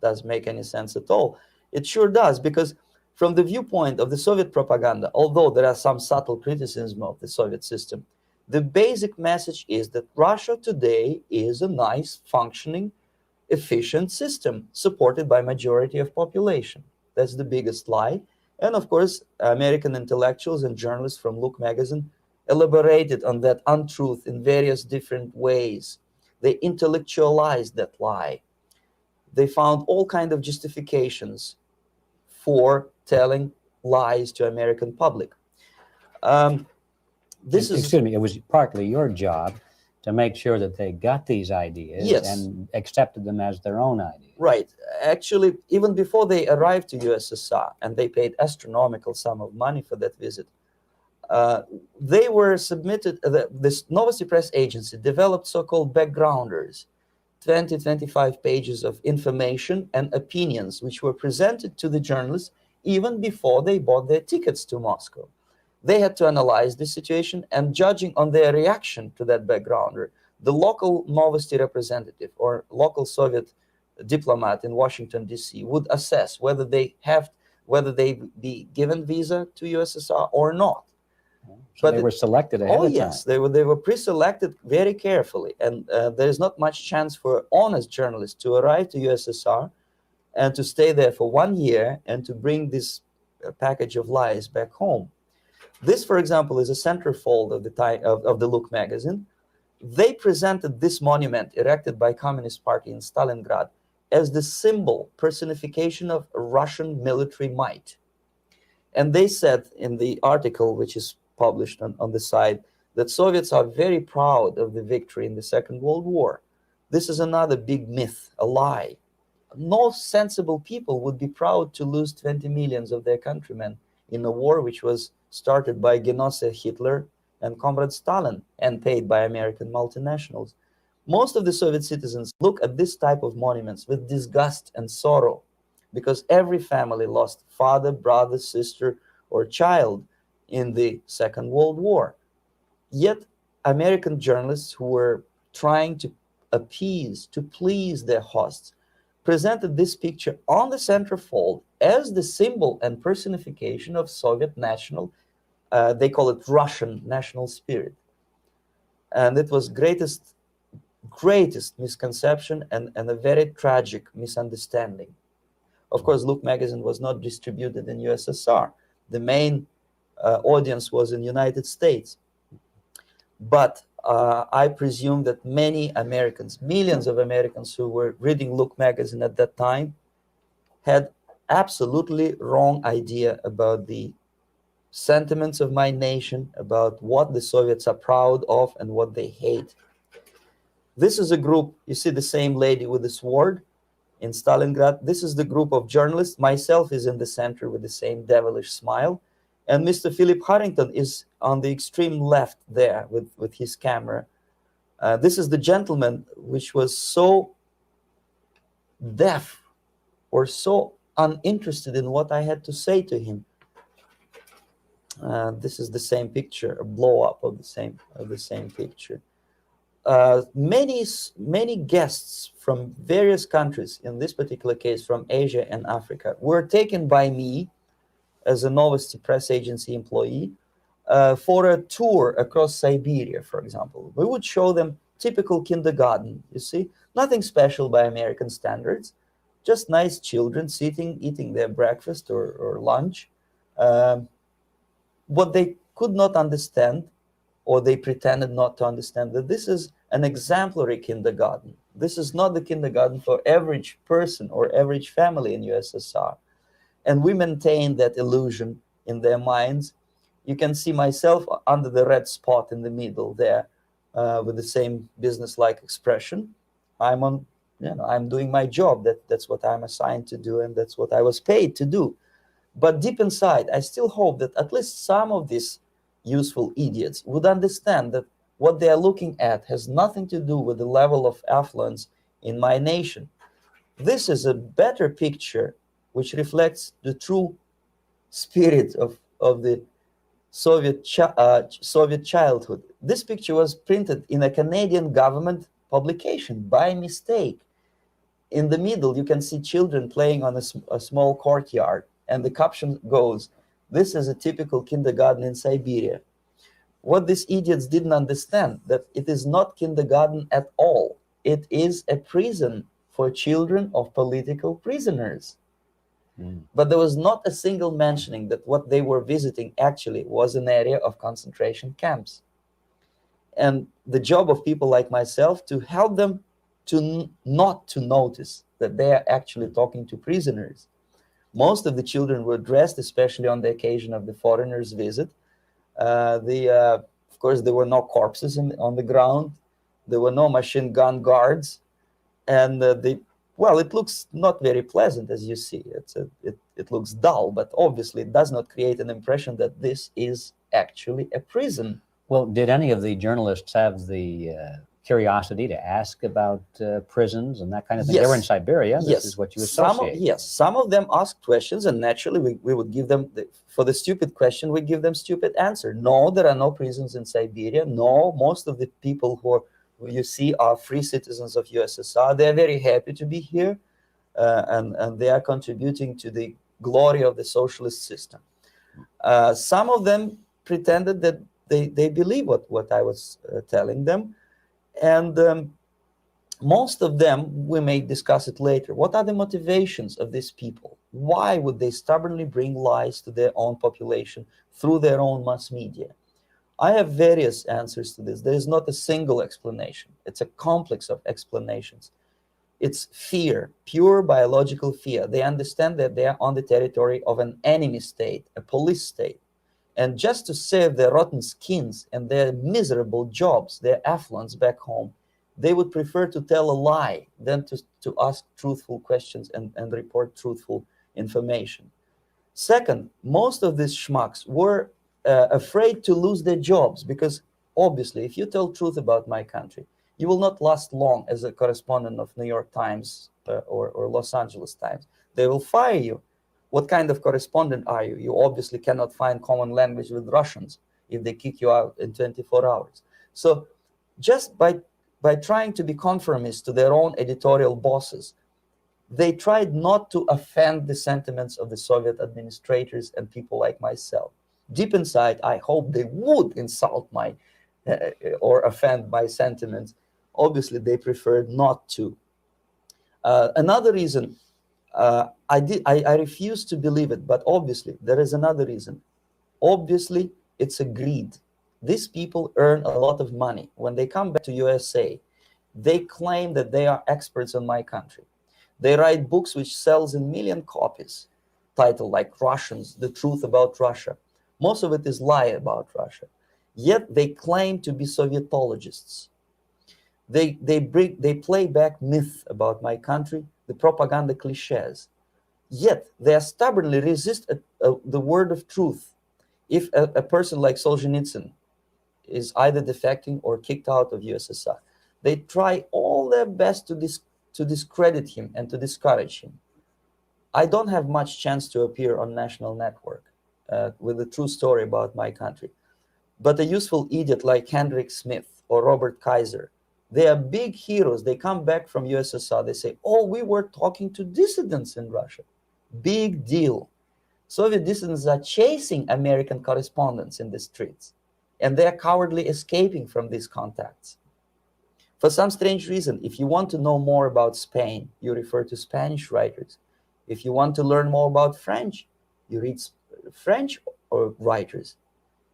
does make any sense at all. It sure does, because from the viewpoint of the Soviet propaganda, although there are some subtle criticism of the Soviet system, the basic message is that Russia today is a nice, functioning, efficient system supported by majority of population. That's the biggest lie. And of course, American intellectuals and journalists from Look magazine elaborated on that untruth in various different ways. They intellectualized that lie. They found all kinds of justifications for telling lies to American public. Excuse me, it was partly your job to make sure that they got these ideas, yes, and accepted them as their own ideas. Right. Actually, even before they arrived to USSR, and they paid astronomical sum of money for that visit, they were submitted, this Novosti Press Agency developed so-called backgrounders, 20-25 pages of information and opinions, which were presented to the journalists even before they bought their tickets to Moscow. They had to analyze the situation, and judging on their reaction to that backgrounder, the local Novosti representative or local Soviet diplomat in Washington, D.C. would assess whether they be given visa to USSR or not. So they were selected ahead of time. Oh, yes, they were pre-selected very carefully, and there's not much chance for honest journalists to arrive to USSR and to stay there for 1 year and to bring this package of lies back home. This, for example, is a centerfold of the Look magazine. They presented this monument erected by Communist Party in Stalingrad as the symbol, personification of Russian military might. And they said in the article, which is published on the site, that Soviets are very proud of the victory in the Second World War. This is another big myth, a lie. No sensible people would be proud to lose 20 millions of their countrymen in a war which was started by Genoese Hitler and Comrade Stalin and paid by American multinationals. Most of the Soviet citizens look at this type of monuments with disgust and sorrow, because every family lost father, brother, sister, or child in the Second World War. Yet American journalists who were trying to appease, to please their hosts, presented this picture on the centerfold as the symbol and personification of Soviet national, they call it Russian national spirit. And it was greatest misconception and a very tragic misunderstanding. Of course, Look magazine was not distributed in USSR. The main audience was in United States. But I presume that many Americans, millions of Americans who were reading Look magazine at that time, had absolutely wrong idea about the sentiments of my nation, about what the Soviets are proud of and what they hate. This is a group, you see the same lady with the sword in Stalingrad. This is the group of journalists. Myself is in the center with the same devilish smile. And Mr. Philip Harrington is on the extreme left there with his camera. This is the gentleman which was so deaf or so uninterested in what I had to say to him. This is the same picture, a blow up of the same picture. Many guests from various countries, in this particular case from Asia and Africa, were taken by me as a Novosti press agency employee for a tour across Siberia, for example. We would show them typical kindergarten, you see, nothing special by American standards, just nice children sitting, eating their breakfast or lunch. What they could not understand, or they pretended not to understand, that this is an exemplary kindergarten. This is not the kindergarten for average person or average family in USSR. And we maintain that illusion in their minds. You can see myself under the red spot in the middle there with the same business-like expression. I'm doing my job. That's what I'm assigned to do, and that's what I was paid to do. But deep inside, I still hope that at least some of these useful idiots would understand that what they are looking at has nothing to do with the level of affluence in my nation. This is a better picture which reflects the true spirit of the Soviet childhood. This picture was printed in a Canadian government publication by mistake. In the middle, you can see children playing on a small courtyard, and the caption goes, "This is a typical kindergarten in Siberia." What these idiots didn't understand, that it is not kindergarten at all. It is a prison for children of political prisoners. But there was not a single mentioning that what they were visiting actually was an area of concentration camps. And the job of people like myself to help them to not to notice that they are actually talking to prisoners. Most of the children were dressed, especially on the occasion of the foreigners' visit. Of course, there were no corpses on the ground. There were no machine gun guards. And it looks not very pleasant, as you see. It looks dull, but obviously it does not create an impression that this is actually a prison. Well, did any of the journalists have the curiosity to ask about prisons and that kind of thing? Yes. They were in Siberia. This yes. is what you associate. Some of them asked questions, and naturally we would give them, for the stupid question, we give them stupid answer. No, there are no prisons in Siberia. No, most of the people who you see are free citizens of USSR. They are very happy to be here, and they are contributing to the glory of the socialist system. Some of them pretended that they believe what I was telling them. And most of them, we may discuss it later. What are the motivations of these people? Why would they stubbornly bring lies to their own population through their own mass media? I have various answers to this. There is not a single explanation. It's a complex of explanations. It's fear, pure biological fear. They understand that they are on the territory of an enemy state, a police state. And just to save their rotten skins and their miserable jobs, their affluence back home, they would prefer to tell a lie than to ask truthful questions and report truthful information. Second, most of these schmucks were afraid to lose their jobs, because obviously if you tell truth about my country, you will not last long as a correspondent of New York Times or Los Angeles Times. They will fire you. What kind of correspondent are you? You obviously cannot find common language with Russians if they kick you out in 24 hours. So just by trying to be conformist to their own editorial bosses, they tried not to offend the sentiments of the Soviet administrators and people like myself. Deep inside, I hope they would insult my or offend my sentiments. Obviously, they preferred not to. Another reason, I refuse to believe it, but obviously there is another reason. Obviously, it's a greed. These people earn a lot of money. When they come back to USA, they claim that they are experts in my country. They write books which sells in million copies, titled like Russians, The Truth About Russia. Most of it is lie about Russia. Yet they claim to be Sovietologists. They play back myth about my country, the propaganda cliches. Yet they stubbornly resist the word of truth. If a person like Solzhenitsyn is either defecting or kicked out of USSR, they try all their best to discredit him and to discourage him. I don't have much chance to appear on national network with a true story about my country. But a useful idiot like Hendrik Smith or Robert Kaiser, they are big heroes. They come back from USSR. They say, oh, we were talking to dissidents in Russia. Big deal. Soviet dissidents are chasing American correspondents in the streets, and they are cowardly escaping from these contacts. For some strange reason, if you want to know more about Spain, you refer to Spanish writers. If you want to learn more about French, you read French writers.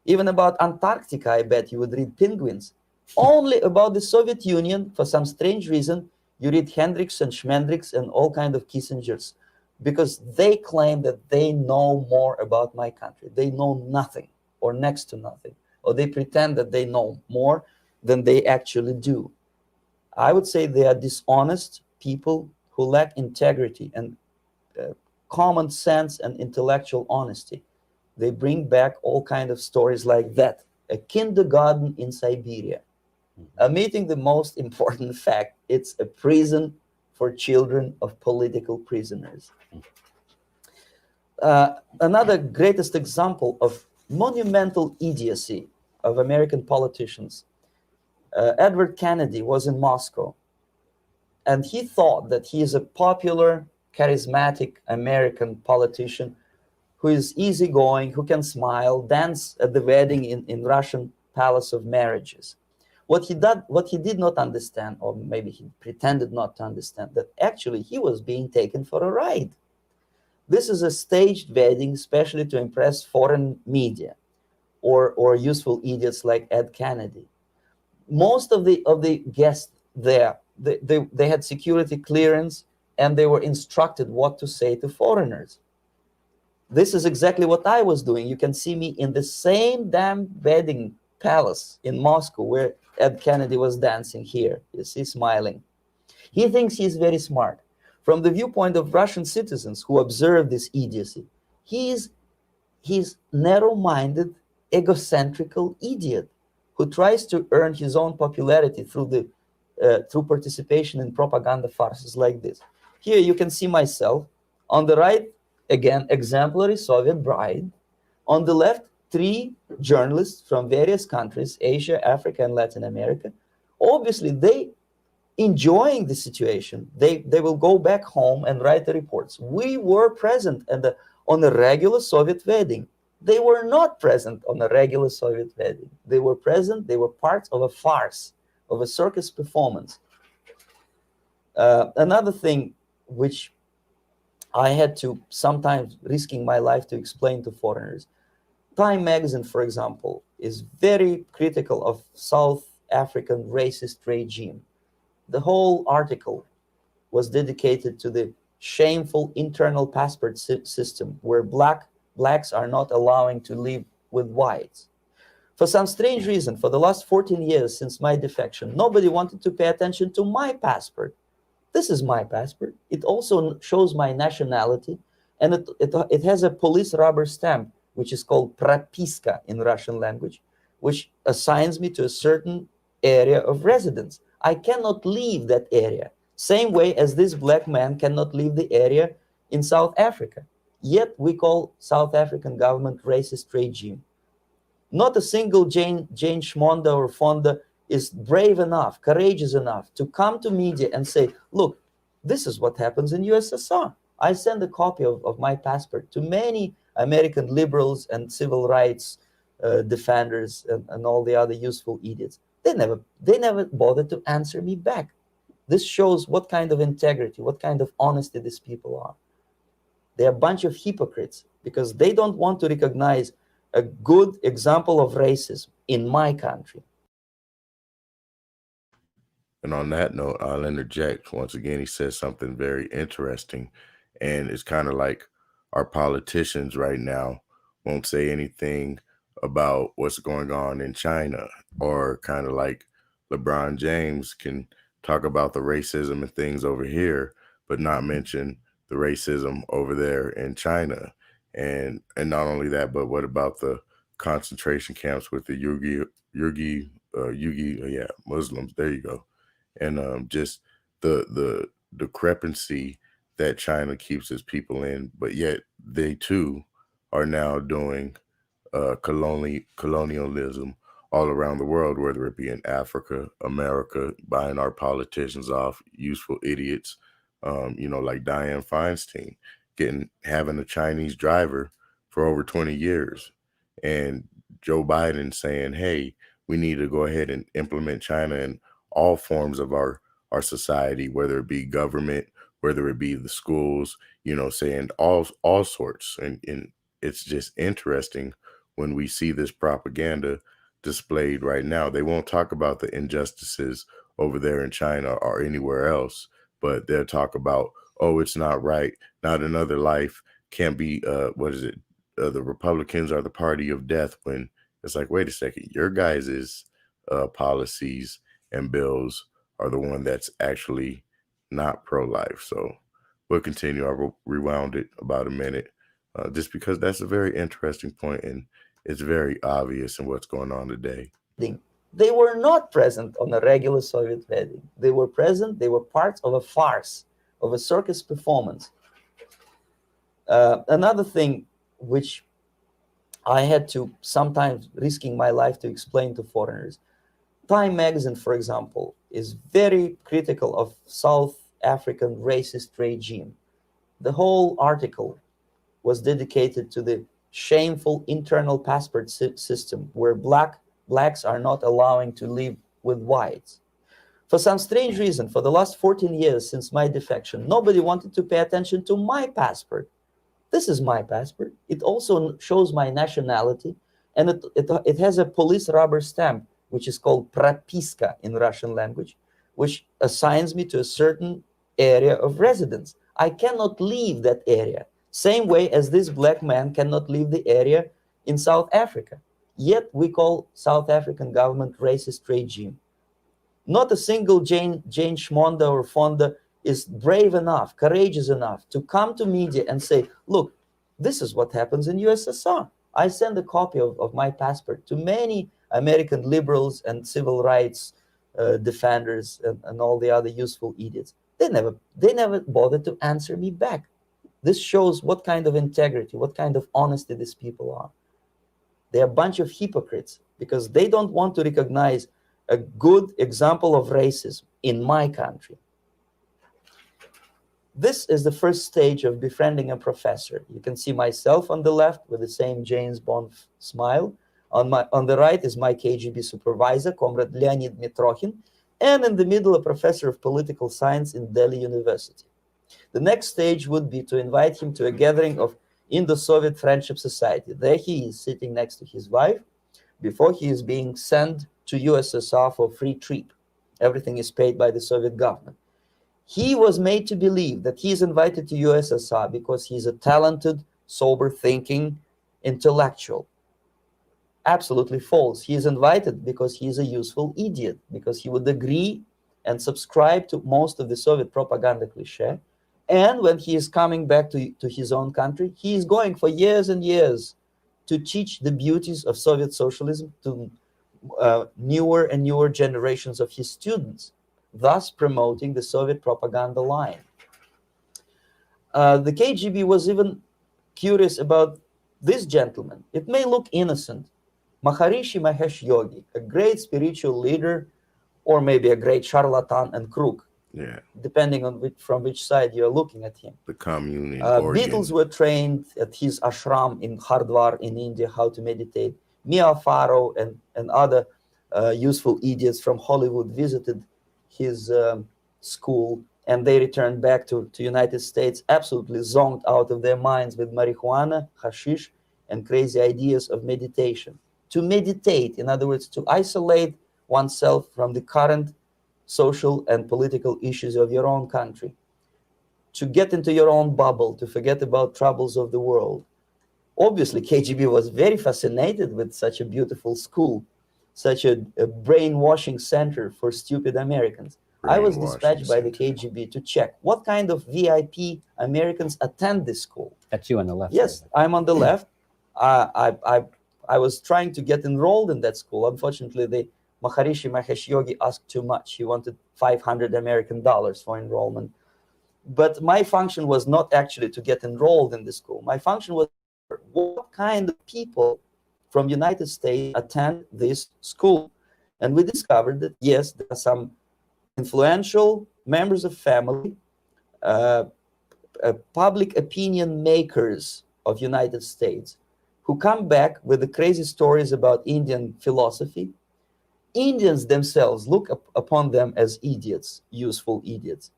Even about Antarctica, I bet you would read Penguins. Only about the Soviet Union, for some strange reason, you read Hendricks and Schmendricks and all kinds of Kissingers, because they claim that they know more about my country. They know nothing or next to nothing, or they pretend that they know more than they actually do. I would say they are dishonest people who lack integrity and common sense and intellectual honesty. They bring back all kinds of stories like that. A kindergarten in Siberia. Omitting the most important fact, it's a prison for children of political prisoners. Another greatest example of monumental idiocy of American politicians. Edward Kennedy was in Moscow, and he thought that he is a popular, charismatic American politician who is easygoing, who can smile, dance at the wedding in Russian Palace of Marriages. What he did not understand, or maybe he pretended not to understand, that actually he was being taken for a ride. This is a staged wedding, especially to impress foreign media or useful idiots like Ed Kennedy. Most of the guests there, they had security clearance, and they were instructed what to say to foreigners. This is exactly what I was doing. You can see me in the same damn wedding palace in Moscow where Ed Kennedy was dancing here. You see, smiling. He thinks he's very smart. From the viewpoint of Russian citizens who observe this idiocy, he's narrow-minded, egocentrical idiot who tries to earn his own popularity through participation in propaganda farces like this. Here you can see myself. On the right, again, exemplary Soviet bride. On the left, 3 journalists from various countries, Asia, Africa, and Latin America. Obviously, they enjoying the situation. They will go back home and write the reports. We were present on a regular Soviet wedding. They were not present on a regular Soviet wedding. They were present, they were part of a farce, of a circus performance. Another thing which I had to sometimes risking my life to explain to foreigners. Time magazine, for example, is very critical of South African racist regime. The whole article was dedicated to the shameful internal passport system where blacks are not allowing to live with whites. For some strange reason, for the last 14 years since my defection, nobody wanted to pay attention to my passport. This is my passport. It also shows my nationality, and it has a police rubber stamp, which is called propiska in Russian language, which assigns me to a certain area of residence. I cannot leave that area, same way as this black man cannot leave the area in South Africa. Yet we call South African government racist regime. Not a single Jane Schmonda or Fonda is brave enough, courageous enough to come to media and say, look, this is what happens in USSR. I send a copy of my passport to many American liberals and civil rights defenders and all the other useful idiots. They never bothered to answer me back. This shows what kind of integrity, what kind of honesty these people are. They're a bunch of hypocrites because they don't want to recognize a good example of racism in my country. And on that note, I'll interject. Once again, he says something very interesting. And it's kind of like our politicians right now won't say anything about what's going on in China, or kind of like LeBron James can talk about the racism and things over here, but not mention the racism over there in China. And not only that, but what about the concentration camps with the Muslims? There you go. And just the discrepancy that China keeps its people in, but yet they too are now doing colonialism all around the world, whether it be in Africa, America, buying our politicians off, useful idiots, like Dianne Feinstein, having a Chinese driver for over 20 years, and Joe Biden saying, hey, we need to go ahead and implement China in all forms of our society, whether it be government, whether it be the schools, saying all sorts. And it's just interesting when we see this propaganda displayed right now. They won't talk about the injustices over there in China or anywhere else, but they'll talk about, oh, it's not right, not another life, can't be, the Republicans are the party of death, when it's like, wait a second, your guys' policies and bills are the one that's actually not pro-life. So we'll continue. I'll rewound it about a minute, just because that's a very interesting point, and it's very obvious in what's going on today. They were not present on a regular Soviet wedding. They were present, they were part of a farce, of a circus performance. Another thing which I had to sometimes risking my life to explain to foreigners, Time magazine, for example, is very critical of South African racist regime. The whole article was dedicated to the shameful internal passport system where blacks are not allowing to live with whites. For some strange reason, for the last 14 years since my defection, nobody wanted to pay attention to my passport. This is my passport. It also shows my nationality, and it has a police rubber stamp, which is called propiska in Russian language, which assigns me to a certain area of residence. I cannot leave that area, same way as this black man cannot leave the area in South Africa. Yet we call South African government racist regime. Not a single Jane Schmonda or Fonda is brave enough, courageous enough to come to media and say, look, this is what happens in USSR. I send a copy of my passport to many American liberals and civil rights defenders and all the other useful idiots. They never bothered to answer me back. This shows what kind of integrity, what kind of honesty these people are. They're a bunch of hypocrites because they don't want to recognize a good example of racism in my country. This is the first stage of befriending a professor. You can see myself on the left with the same James Bond smile. On the right is my KGB supervisor, Comrade Leonid Mitrokhin, and in the middle, a professor of political science in Delhi University. The next stage would be to invite him to a gathering of Indo-Soviet Friendship Society. There he is sitting next to his wife before he is being sent to USSR for free trip. Everything is paid by the Soviet government. He was made to believe that he is invited to USSR because he's a talented, sober-thinking intellectual. Absolutely false. He is invited because he is a useful idiot, because he would agree and subscribe to most of the Soviet propaganda cliché. And when he is coming back to his own country, he is going for years and years to teach the beauties of Soviet socialism to newer and newer generations of his students, thus promoting the Soviet propaganda line. The KGB was even curious about this gentleman. It may look innocent. Maharishi Mahesh Yogi, a great spiritual leader, or maybe a great charlatan and crook, Yeah. depending on from which side you're looking at him. The commune in Beatles Oregon. were trained at his ashram in Hardwar in India how to meditate. Mia Farrow and other useful idiots from Hollywood visited his school, and they returned back to United States absolutely zonked out of their minds with marijuana, hashish, and crazy ideas of meditation. To meditate, in other words, to isolate oneself from the current social and political issues of your own country, to get into your own bubble, to forget about troubles of the world. Obviously, KGB was very fascinated with such a beautiful school, such a brainwashing center for stupid Americans. I was dispatched by the KGB to check what kind of VIP Americans attend this school. That's you on the left. Yes, I'm on the left. I was trying to get enrolled in that school. Unfortunately, the Maharishi Mahesh Yogi asked too much. He wanted $500 American for enrollment. But my function was not actually to get enrolled in the school. My function was what kind of people from United States attend this school. And we discovered that, yes, there are some influential members of family, public opinion makers of United States who come back with the crazy stories about Indian philosophy. Indians themselves look upon them as idiots, useful idiots.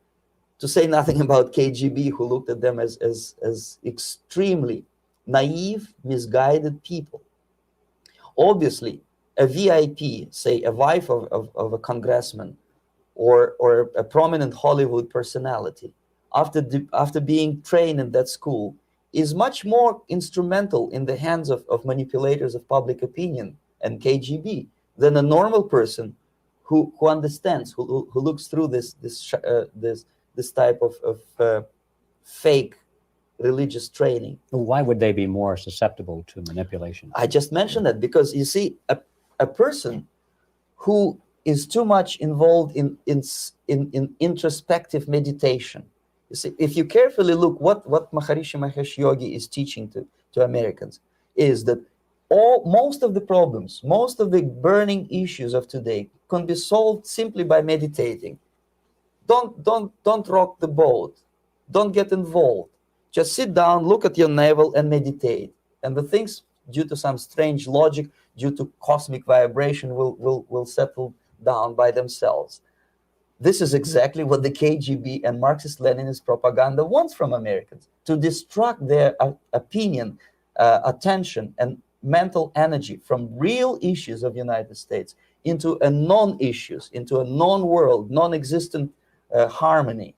To say nothing about KGB, who looked at them as extremely naive, misguided people. Obviously, a VIP, say a wife of a congressman or a prominent Hollywood personality, after being trained in that school, is much more instrumental in the hands of manipulators of public opinion and KGB than a normal person who understands, who looks through this type of fake religious training. Why would they be more susceptible to manipulation? I just mentioned that because, you see, a person who is too much involved in introspective meditation. You see, if you carefully look what Maharishi Mahesh Yogi is teaching to Americans, is that most of the problems, most of the burning issues of today can be solved simply by meditating. Don't rock the boat. Don't get involved. Just sit down, look at your navel, and meditate. And the things, due to some strange logic, due to cosmic vibration, will settle down by themselves. This is exactly what the KGB and Marxist-Leninist propaganda wants from Americans, to distract their opinion, attention, and mental energy from real issues of the United States into a non-issues, into a non-world, non-existent harmony.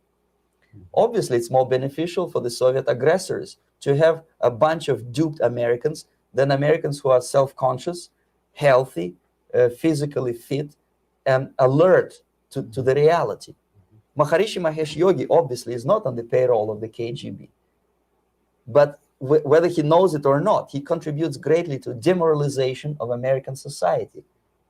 Obviously, it's more beneficial for the Soviet aggressors to have a bunch of duped Americans than Americans who are self-conscious, healthy, physically fit, and alert to the reality. Maharishi Mahesh Yogi obviously is not on the payroll of the KGB. But whether he knows it or not, he contributes greatly to demoralization of American society.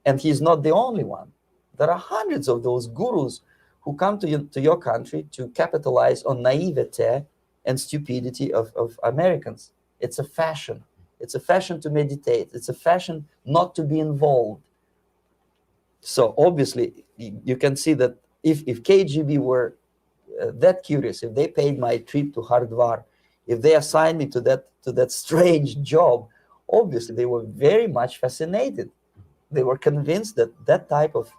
And he's not the only one. There are hundreds of those gurus who come to your country to capitalize on naivete and stupidity of Americans. It's a fashion. It's a fashion to meditate. It's a fashion not to be involved. So obviously, you can see that if KGB were that curious, if they paid my trip to Hardwar, if they assigned me to that strange job, obviously they were very much fascinated. They were convinced that that type of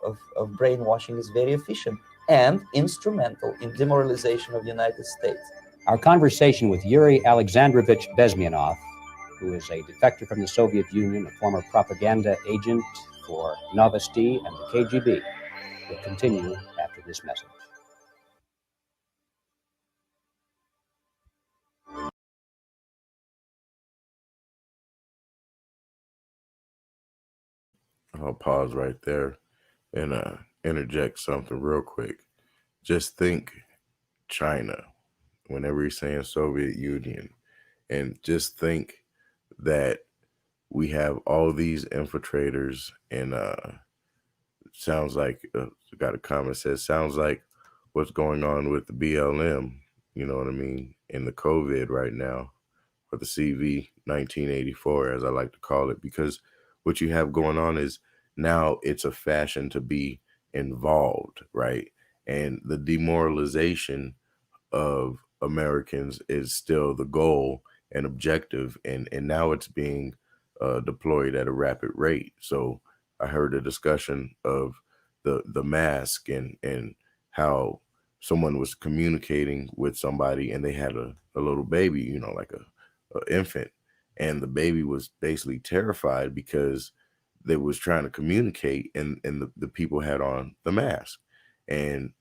brainwashing is very efficient and instrumental in demoralization of the United States. Our conversation with Yuri Alexandrovich Bezmenov, who is a defector from the Soviet Union, a former propaganda agent for Novosti and the KGB, will continue after this message. I'll pause right there and interject something real quick. Just think China whenever you're saying Soviet Union, and just think that we have all these infiltrators, and sounds like got a comment says sounds like what's going on with the BLM, you know what I mean, in the COVID right now. or the CV 1984, as I like to call it, because what you have going on is now it's a fashion to be involved, right? And the demoralization of Americans is still the goal and objective, and now it's being deployed at a rapid rate. So I heard a discussion of the mask and how someone was communicating with somebody and they had a little baby, like a infant, and the baby was basically terrified because they was trying to communicate and the people had on the mask. And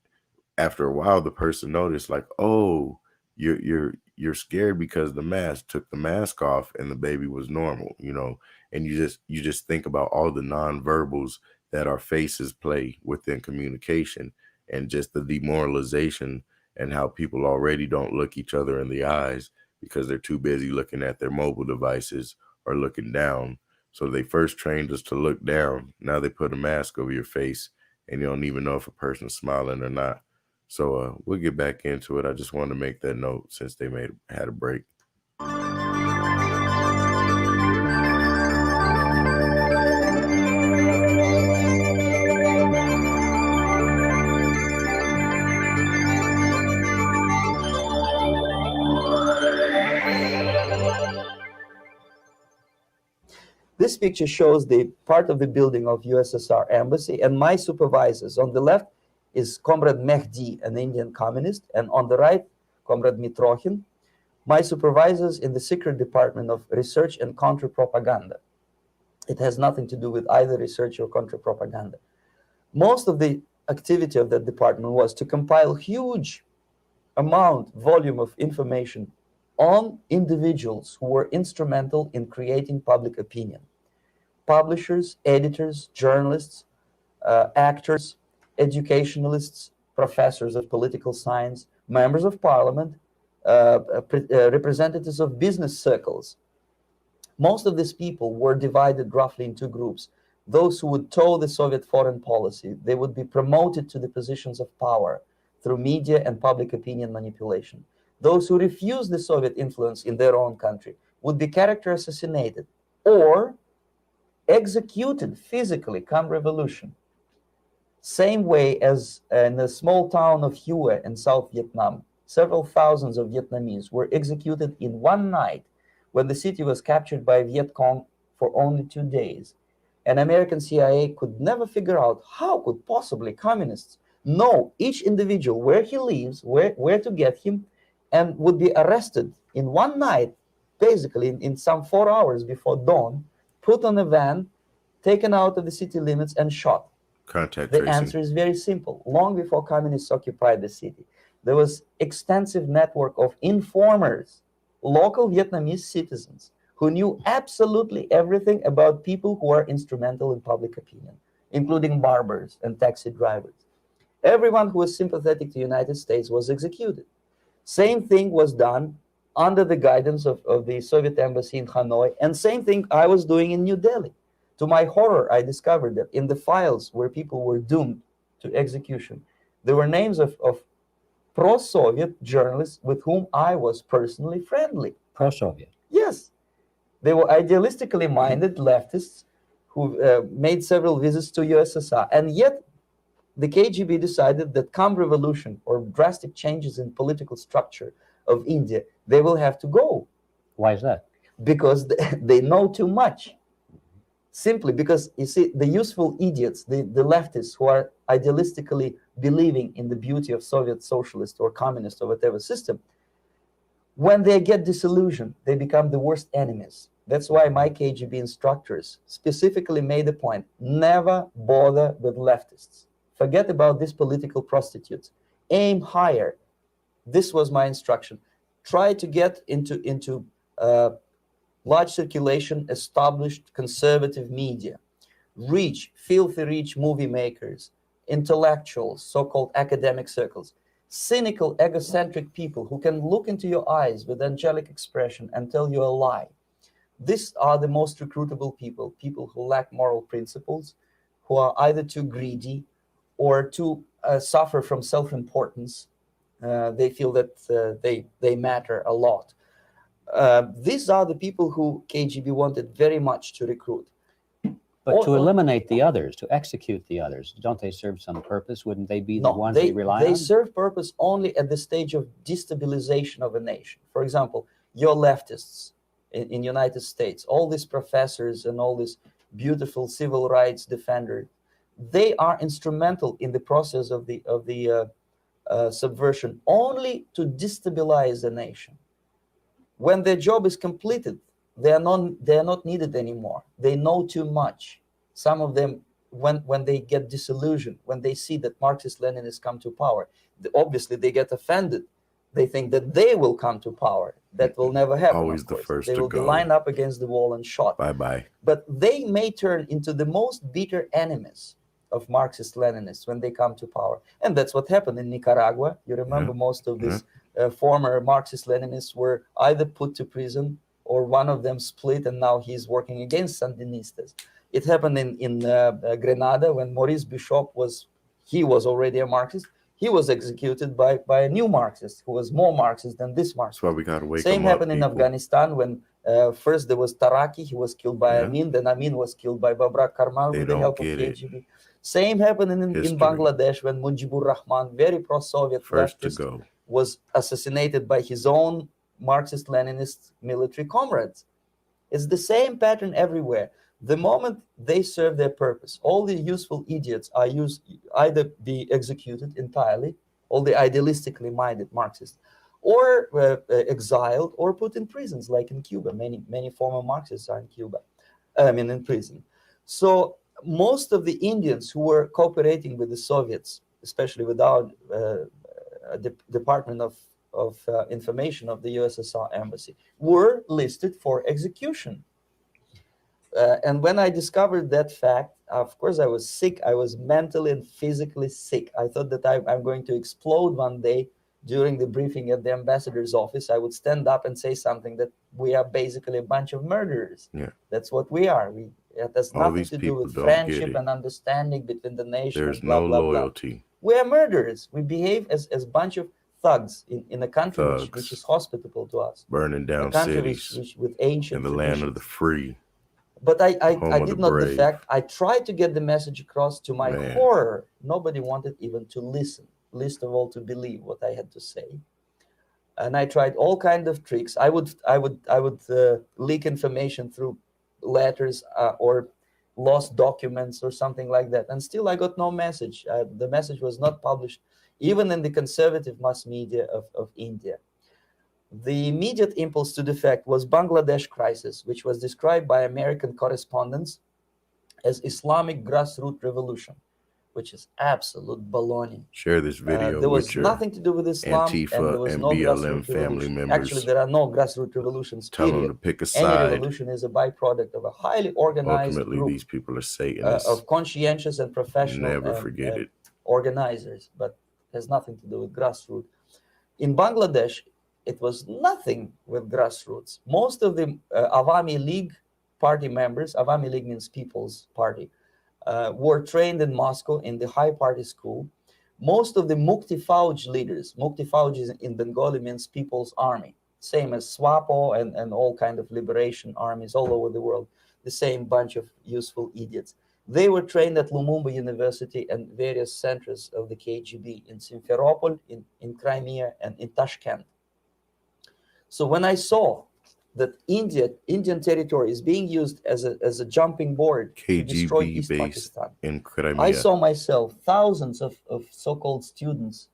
after a while the person noticed, like, oh, you're scared because the mask, took the mask off and the baby was normal, and you just think about all the nonverbals that our faces play within communication, and just the demoralization, and how people already don't look each other in the eyes because they're too busy looking at their mobile devices or looking down. So they first trained us to look down, now they put a mask over your face and you don't even know if a person's smiling or not. So we'll get back into it. I just wanted to make that note since they had a break. This picture shows the part of the building of USSR embassy, and my supervisors. On the left is Comrade Mehdi, an Indian communist, and on the right, Comrade Mitrokhin, my supervisors in the secret department of research and counter-propaganda. It has nothing to do with either research or counter-propaganda. Most of the activity of that department was to compile huge volume of information on individuals who were instrumental in creating public opinion. Publishers, editors, journalists, actors, educationalists, professors of political science, members of parliament, representatives of business circles. Most of these people were divided roughly in two groups. Those who would toe the Soviet foreign policy, they would be promoted to the positions of power through media and public opinion manipulation. Those who refused the Soviet influence in their own country would be character assassinated or executed physically come revolution. Same way as in the small town of Hue in South Vietnam, several thousands of Vietnamese were executed in one night when the city was captured by Viet Cong for only 2 days. And American CIA could never figure out how could possibly communists know each individual, where he lives, where to get him, and would be arrested in one night, basically in some 4 hours before dawn, put on a van, taken out of the city limits and shot. Contact The tracing. answer is very simple. Long before communists occupied the city, there was extensive network of informers, local Vietnamese citizens, who knew absolutely everything about people who are instrumental in public opinion, including barbers and taxi drivers. Everyone who was sympathetic to the United States was executed. Same thing was done under the guidance of the Soviet embassy in Hanoi, and same thing I was doing in New Delhi. To my horror, I discovered that in the files where people were doomed to execution, there were names of pro-Soviet journalists with whom I was personally friendly. Pro-Soviet. Yes. They were idealistically minded leftists who made several visits to USSR, and yet the KGB decided that come revolution or drastic changes in political structure of India, they will have to go. Why is that? Because they know too much. Simply because, you see, the useful idiots, the leftists who are idealistically believing in the beauty of Soviet socialist or communist or whatever system, when they get disillusioned, they become the worst enemies. That's why my KGB instructors specifically made a point, never bother with leftists. Forget about these political prostitutes. Aim higher. This was my instruction. Try to get into large circulation, established conservative media. Rich, filthy rich movie makers, intellectuals, so-called academic circles, cynical, egocentric people who can look into your eyes with angelic expression and tell you a lie. These are the most recruitable people, people who lack moral principles, who are either too greedy or too suffer from self-importance. They feel that they matter a lot. These are the people who KGB wanted very much to recruit. But to eliminate the others, to execute the others, don't they serve some purpose? Wouldn't they be the ones they rely on? They serve purpose only at the stage of destabilization of a nation. For example, your leftists in United States, all these professors and all these beautiful civil rights defenders, they are instrumental in the process of the subversion only to destabilize the nation. When their job is completed, they are not needed anymore. They know too much. Some of them, when they get disillusioned, when they see that Marxist-Leninists come to power, obviously they get offended. They think that they will come to power. That will never happen. Always the first to go. They will be lined up against the wall and shot. Bye-bye. But they may turn into the most bitter enemies of Marxist-Leninists when they come to power. And that's what happened in Nicaragua. You remember most of these former Marxist-Leninists were either put to prison or one of them split, and now he's working against Sandinistas. It happened in Grenada when Maurice Bishop was already a Marxist. He was executed by a new Marxist who was more Marxist than this Marxist. That's why we got to wake Same them up, happened in Afghanistan when first there was Taraki, he was killed by Amin, then Amin was killed by Babrak Karmal with the help of KGB. Same happened in Bangladesh when Mujibur Rahman, very pro-Soviet leftist, was assassinated by his own Marxist-Leninist military comrades. It's the same pattern everywhere. The moment they serve their purpose, all the useful idiots are either be executed entirely, all the idealistically minded Marxists, or exiled or put in prisons, like in Cuba. Many former Marxists are in Cuba, in prison. So most of the Indians who were cooperating with the Soviets, especially with our Department of Information of the USSR Embassy, were listed for execution. And when I discovered that fact, of course, I was sick. I was mentally and physically sick. I thought that I'm going to explode one day during the briefing at the ambassador's office. I would stand up and say something that we are basically a bunch of murderers. Yeah. That's what we are. It has nothing to do with friendship and understanding between the nation. There's no loyalty. We are murderers. We behave as a bunch of thugs in a country which is hospitable to us. Burning down cities with ancient in the land of the free. But I did not defect. I tried to get the message across. To my horror, nobody wanted even to listen, least of all to believe what I had to say. And I tried all kinds of tricks. I would leak information through letters or lost documents or something like that. And still I got no message. The message was not published, even in the conservative mass media of India. The immediate impulse to defect was Bangladesh crisis, which was described by American correspondents as Islamic grassroots revolution, which is absolute baloney. Share this video there was with your nothing to do with Islam, Antifa and there was and no BLM grassroots family revolution. members. Actually, there are no grassroots revolutions. Tell them to pick a side. Any revolution is a byproduct of a highly organized Ultimately, group these people are Satanists. of conscientious and professional Never forget it. organizers, but has nothing to do with grassroots. In Bangladesh, it was nothing with grassroots. Most of the Awami League party members, Awami League means People's Party, were trained in Moscow in the High Party School. Most of the Mukti Fauj leaders, Mukti Fauj in Bengali means People's Army, same as SWAPO and all kind of liberation armies all over the world, the same bunch of useful idiots. They were trained at Lumumba University and various centers of the KGB in Simferopol, in Crimea, and in Tashkent. So when I saw that Indian territory is being used as a jumping board to destroy East Pakistan, in Crimea, I saw myself thousands of so-called students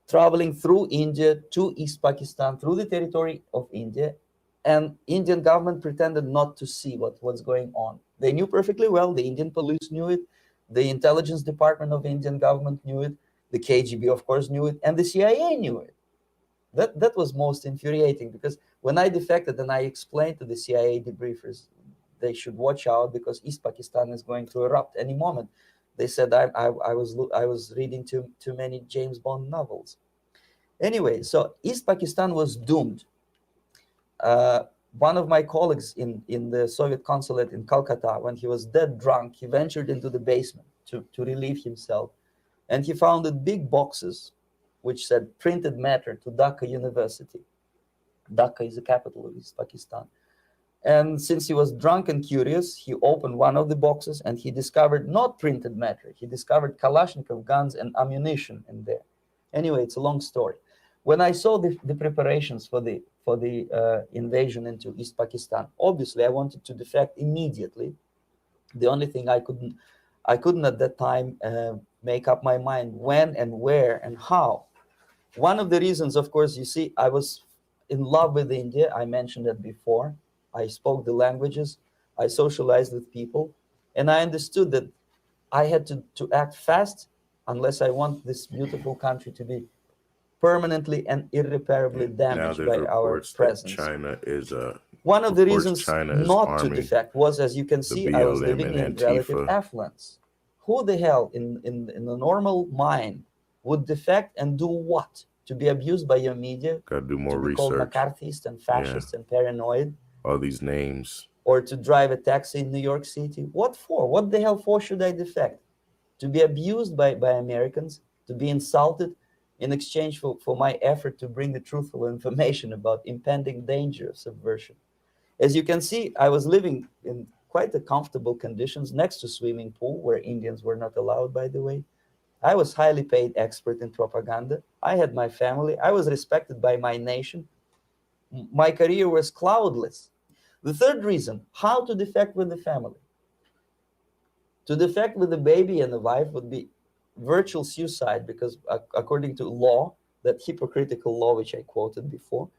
traveling through India to East Pakistan, through the territory of India, and Indian government pretended not to see what's going on. They knew perfectly well. The Indian police knew it. The intelligence department of the Indian government knew it. The KGB, of course, knew it. And the CIA knew it. That was most infuriating, because when I defected and I explained to the CIA debriefers they should watch out because East Pakistan is going to erupt any moment, they said I was reading too many James Bond novels. Anyway, so East Pakistan was doomed. One of my colleagues in the Soviet consulate in Calcutta, when he was dead drunk, he ventured into the basement to relieve himself, and he found big boxes which said printed matter to Dhaka University. Dhaka is the capital of East Pakistan. And since he was drunk and curious, he opened one of the boxes and he discovered not printed matter. He discovered Kalashnikov guns and ammunition in there. Anyway, it's a long story. When I saw the preparations for the invasion into East Pakistan, obviously I wanted to defect immediately. The only thing I couldn't at that time make up my mind when and where and how. One of the reasons, of course, you see, I was in love with India. I mentioned it before. I spoke the languages, I socialized with people, and I understood that I had to act fast unless I want this beautiful country to be permanently and irreparably damaged by our presence. China is one of the reasons China not to defect was, as you can see, I was living in relative affluence. Who the hell in a normal mind would defect and do what? To be abused by your media? Gotta do more to be research. Called McCarthyist and fascist and paranoid? All these names. Or to drive a taxi in New York City? What for? What the hell for should I defect? To be abused by Americans? To be insulted in exchange for my effort to bring the truthful information about impending danger of subversion? As you can see, I was living in quite a comfortable conditions next to swimming pool where Indians were not allowed, by the way. I was highly paid expert in propaganda. I had my family. I was respected by my nation. My career was cloudless. The third reason, how to defect with the family. To defect with the baby and the wife would be virtual suicide because according to law, that hypocritical law which I quoted before,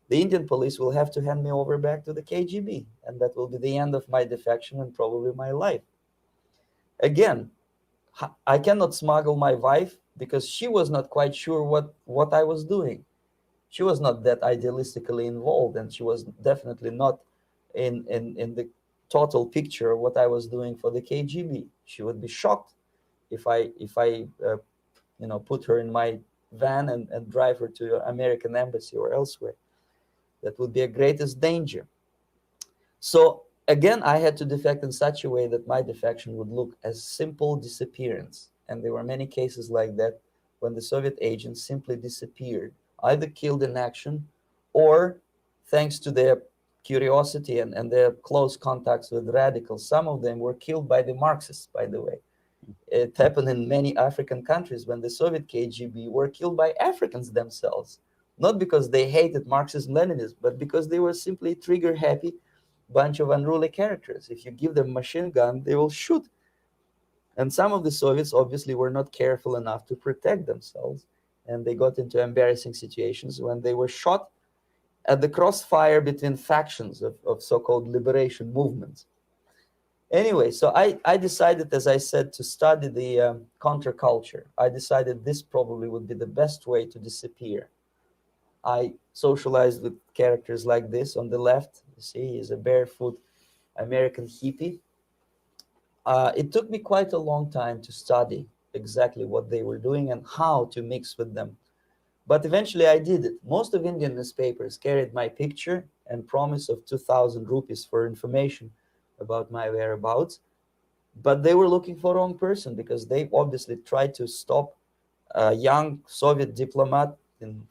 the Indian police will have to hand me over back to the KGB, and that will be the end of my defection and probably my life. Again, I cannot smuggle my wife because she was not quite sure what I was doing. She was not that idealistically involved, and she was definitely not in the total picture of what I was doing for the KGB. She would be shocked if I put her in my van and drive her to the American embassy or elsewhere. That would be a greatest danger. So again, I had to defect in such a way that my defection would look as simple disappearance. And there were many cases like that when the Soviet agents simply disappeared, either killed in action or thanks to their curiosity and their close contacts with radicals. Some of them were killed by the Marxists, by the way. It happened in many African countries when the Soviet KGB were killed by Africans themselves. Not because they hated Marxism, Leninism, but because they were simply trigger-happy bunch of unruly characters. If you give them a machine gun, they will shoot. And some of the Soviets obviously were not careful enough to protect themselves, and they got into embarrassing situations when they were shot at the crossfire between factions of so-called liberation movements. Anyway, so I decided, as I said, to study the counterculture. I decided this probably would be the best way to disappear. I socialized with characters like this. On the left, you see, he's a barefoot American hippie. It took me quite a long time to study exactly what they were doing and how to mix with them. But eventually I did it. Most of Indian newspapers carried my picture and promise of 2,000 rupees for information about my whereabouts. But they were looking for the wrong person because they obviously tried to stop a young Soviet diplomat in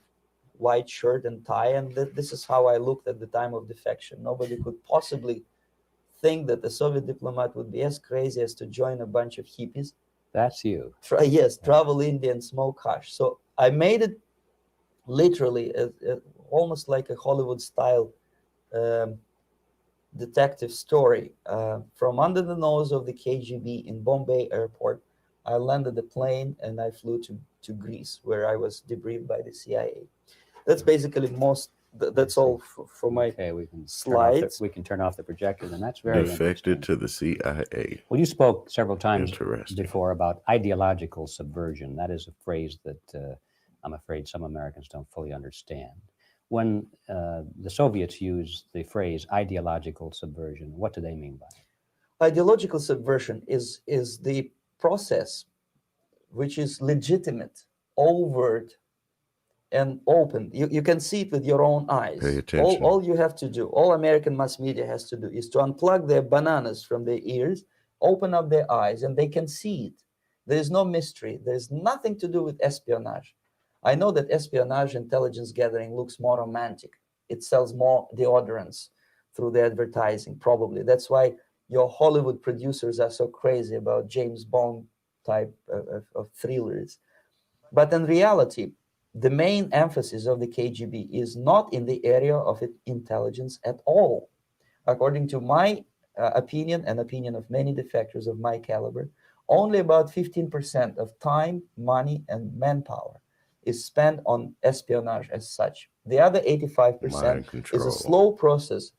white shirt and tie, and this is how I looked at the time of defection. Nobody could possibly think that a Soviet diplomat would be as crazy as to join a bunch of hippies. That's you. Travel India and smoke hash. So I made it literally almost like a Hollywood-style detective story. From under the nose of the KGB in Bombay airport, I landed the plane and I flew to Greece, where I was debriefed by the CIA. That's basically that's all for my slides. We can turn off the projector, and that's very defected to the CIA. Well, you spoke several times before about ideological subversion. That is a phrase that I'm afraid some Americans don't fully understand. When the Soviets use the phrase ideological subversion, what do they mean by it? Ideological subversion is the process which is legitimate, overt, and open. You can see it with your own eyes. Pay attention. All you have to do, all American mass media has to do, is to unplug their bananas from their ears, open up their eyes, and they can see it. There is no mystery. There is nothing to do with espionage. I know that espionage, intelligence gathering, looks more romantic. it sells more deodorants through the advertising, probably. That's why your Hollywood producers are so crazy about James Bond type of thrillers. But in reality, the main emphasis of the KGB is not in the area of intelligence at all. According to my opinion and opinion of many defectors of my caliber, only about 15% of time, money, and manpower is spent on espionage as such. The other 85% is a slow process,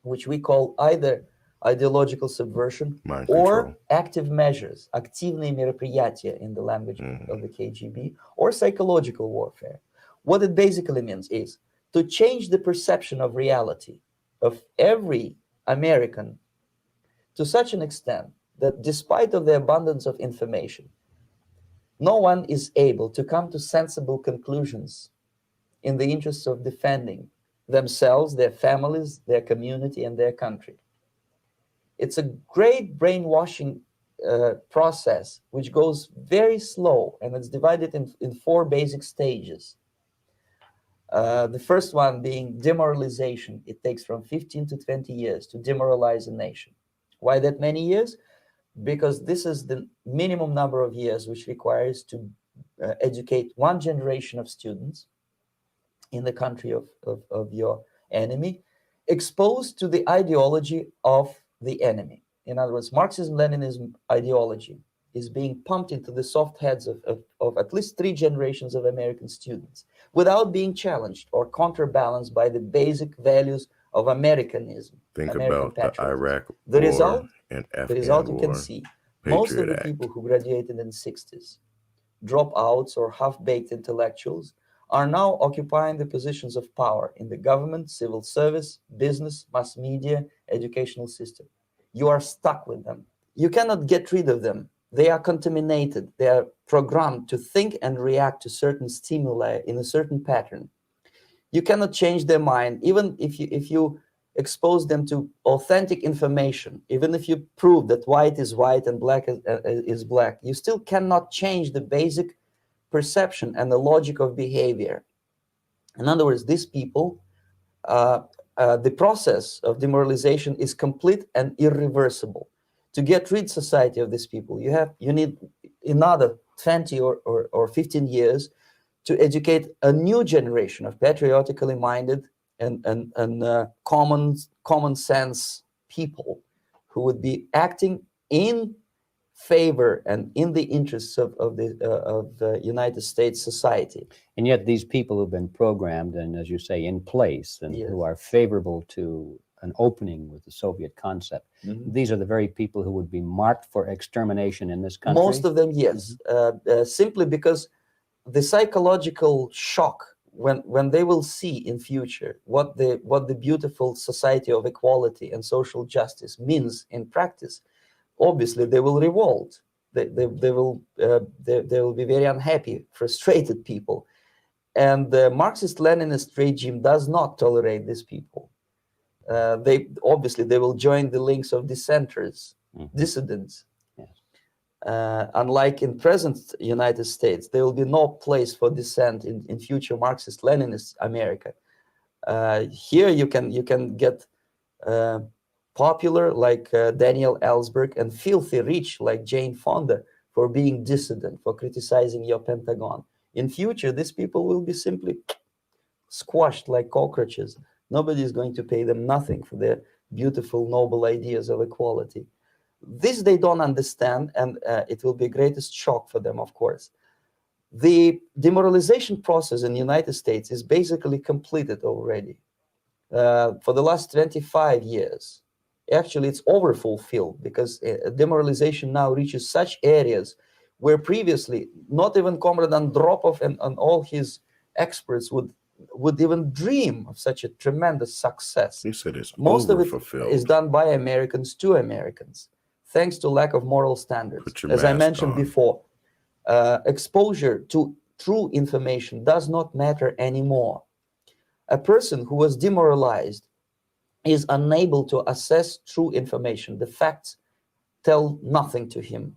which we call either ideological subversion or active measures, активные мероприятия in the language of the KGB, or psychological warfare. What it basically means is to change the perception of reality of every American to such an extent that despite of the abundance of information, no one is able to come to sensible conclusions in the interests of defending themselves, their families, their community, and their country. It's a great brainwashing process which goes very slow, and it's divided in 4 basic stages. The first one being demoralization. It takes from 15 to 20 years to demoralize a nation. Why that many years? Because this is the minimum number of years which requires to educate one generation of students in the country of your enemy, exposed to the ideology of the enemy. In other words, Marxism-Leninism ideology is being pumped into the soft heads of at least 3 generations of American students without being challenged or counterbalanced by the basic values of Americanism. Think American about the Iraq the war result, and Afghan the result you war, can see. Most of the Patriot people Act. who graduated in the 60s, dropouts or half-baked intellectuals, are now occupying the positions of power in the government, civil service, business, mass media, educational system. You are stuck with them. You cannot get rid of them. They are contaminated. They are programmed to think and react to certain stimuli in a certain pattern. You cannot change their mind, even if you expose them to authentic information, even if you prove that white is white and black is black, you still cannot change the basic perception and the logic of behavior. In other words, these people, the process of demoralization is complete and irreversible. To get rid society of these people, you need another 20 or 15 years to educate a new generation of patriotically minded and common sense people who would be acting in favor and in the interests of the United States society. And yet these people who've been programmed and, as you say, in place and Yes. who are favorable to an opening with the Soviet concept, these are the very people who would be marked for extermination in this country? Most of them, yes. Simply because the psychological shock when they will see in future what the beautiful society of equality and social justice means in practice, obviously they will revolt. They will be very unhappy, frustrated people, and the Marxist-Leninist regime does not tolerate these people. They will join the links of dissenters, dissidents. Unlike in present United States, there will be no place for dissent in future Marxist-Leninist America. Here you can get popular like Daniel Ellsberg and filthy rich like Jane Fonda for being dissident, for criticizing your Pentagon. In future, these people will be simply squashed like cockroaches. Nobody is going to pay them nothing for their beautiful, noble ideas of equality. This they don't understand, and it will be a greatest shock for them, of course. The demoralization process in the United States is basically completed already. For the last 25 years, actually it's overfulfilled, because demoralization now reaches such areas where previously not even Comrade Andropov and all his experts would even dream of such a tremendous success. He said it's Most of it overfulfilled. is done by Americans to Americans, thanks to lack of moral standards. Put your As I mask mentioned on. before, exposure to true information does not matter anymore. A person who was demoralized is unable to assess true information. The facts tell nothing to him.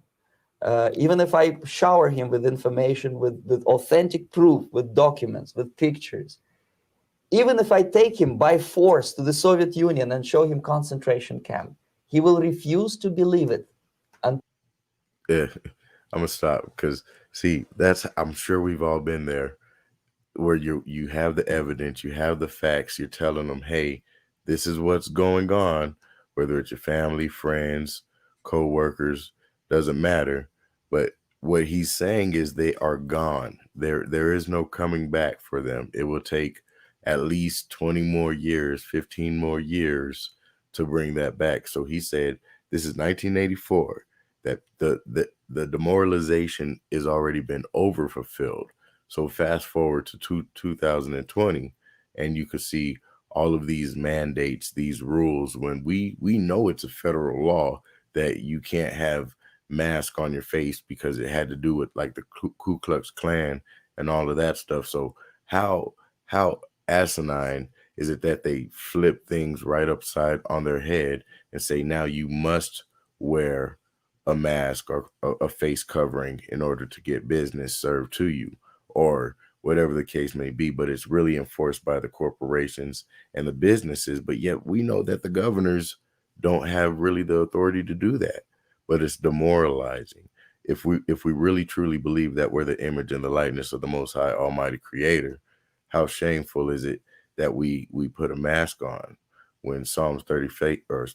Even if I shower him with information, with authentic proof, with documents, with pictures, Even if I take him by force to the Soviet Union and show him concentration camp, he will refuse to believe it. Yeah, I'm gonna stop because see, I'm sure we've all been there where you have the evidence, you have the facts, you're telling them, hey, this is what's going on, whether it's your family, friends, co-workers, doesn't matter. But what he's saying is they are gone. There is no coming back for them. It will take at least 20 more years, 15 more years to bring that back. So he said this is 1984, that the demoralization is already been over fulfilled. So fast forward to 2020, and you could see all of these mandates, these rules, when we know it's a federal law that you can't have mask on your face because it had to do with like the Ku Klux Klan and all of that stuff. So how asinine is it that they flip things right upside on their head and say now you must wear a mask or a face covering in order to get business served to you, or whatever the case may be, but it's really enforced by the corporations and the businesses. But yet we know that the governors don't have really the authority to do that. But it's demoralizing. If we really truly believe that we're the image and the likeness of the Most High Almighty Creator, how shameful is it that we put a mask on when Psalms 34,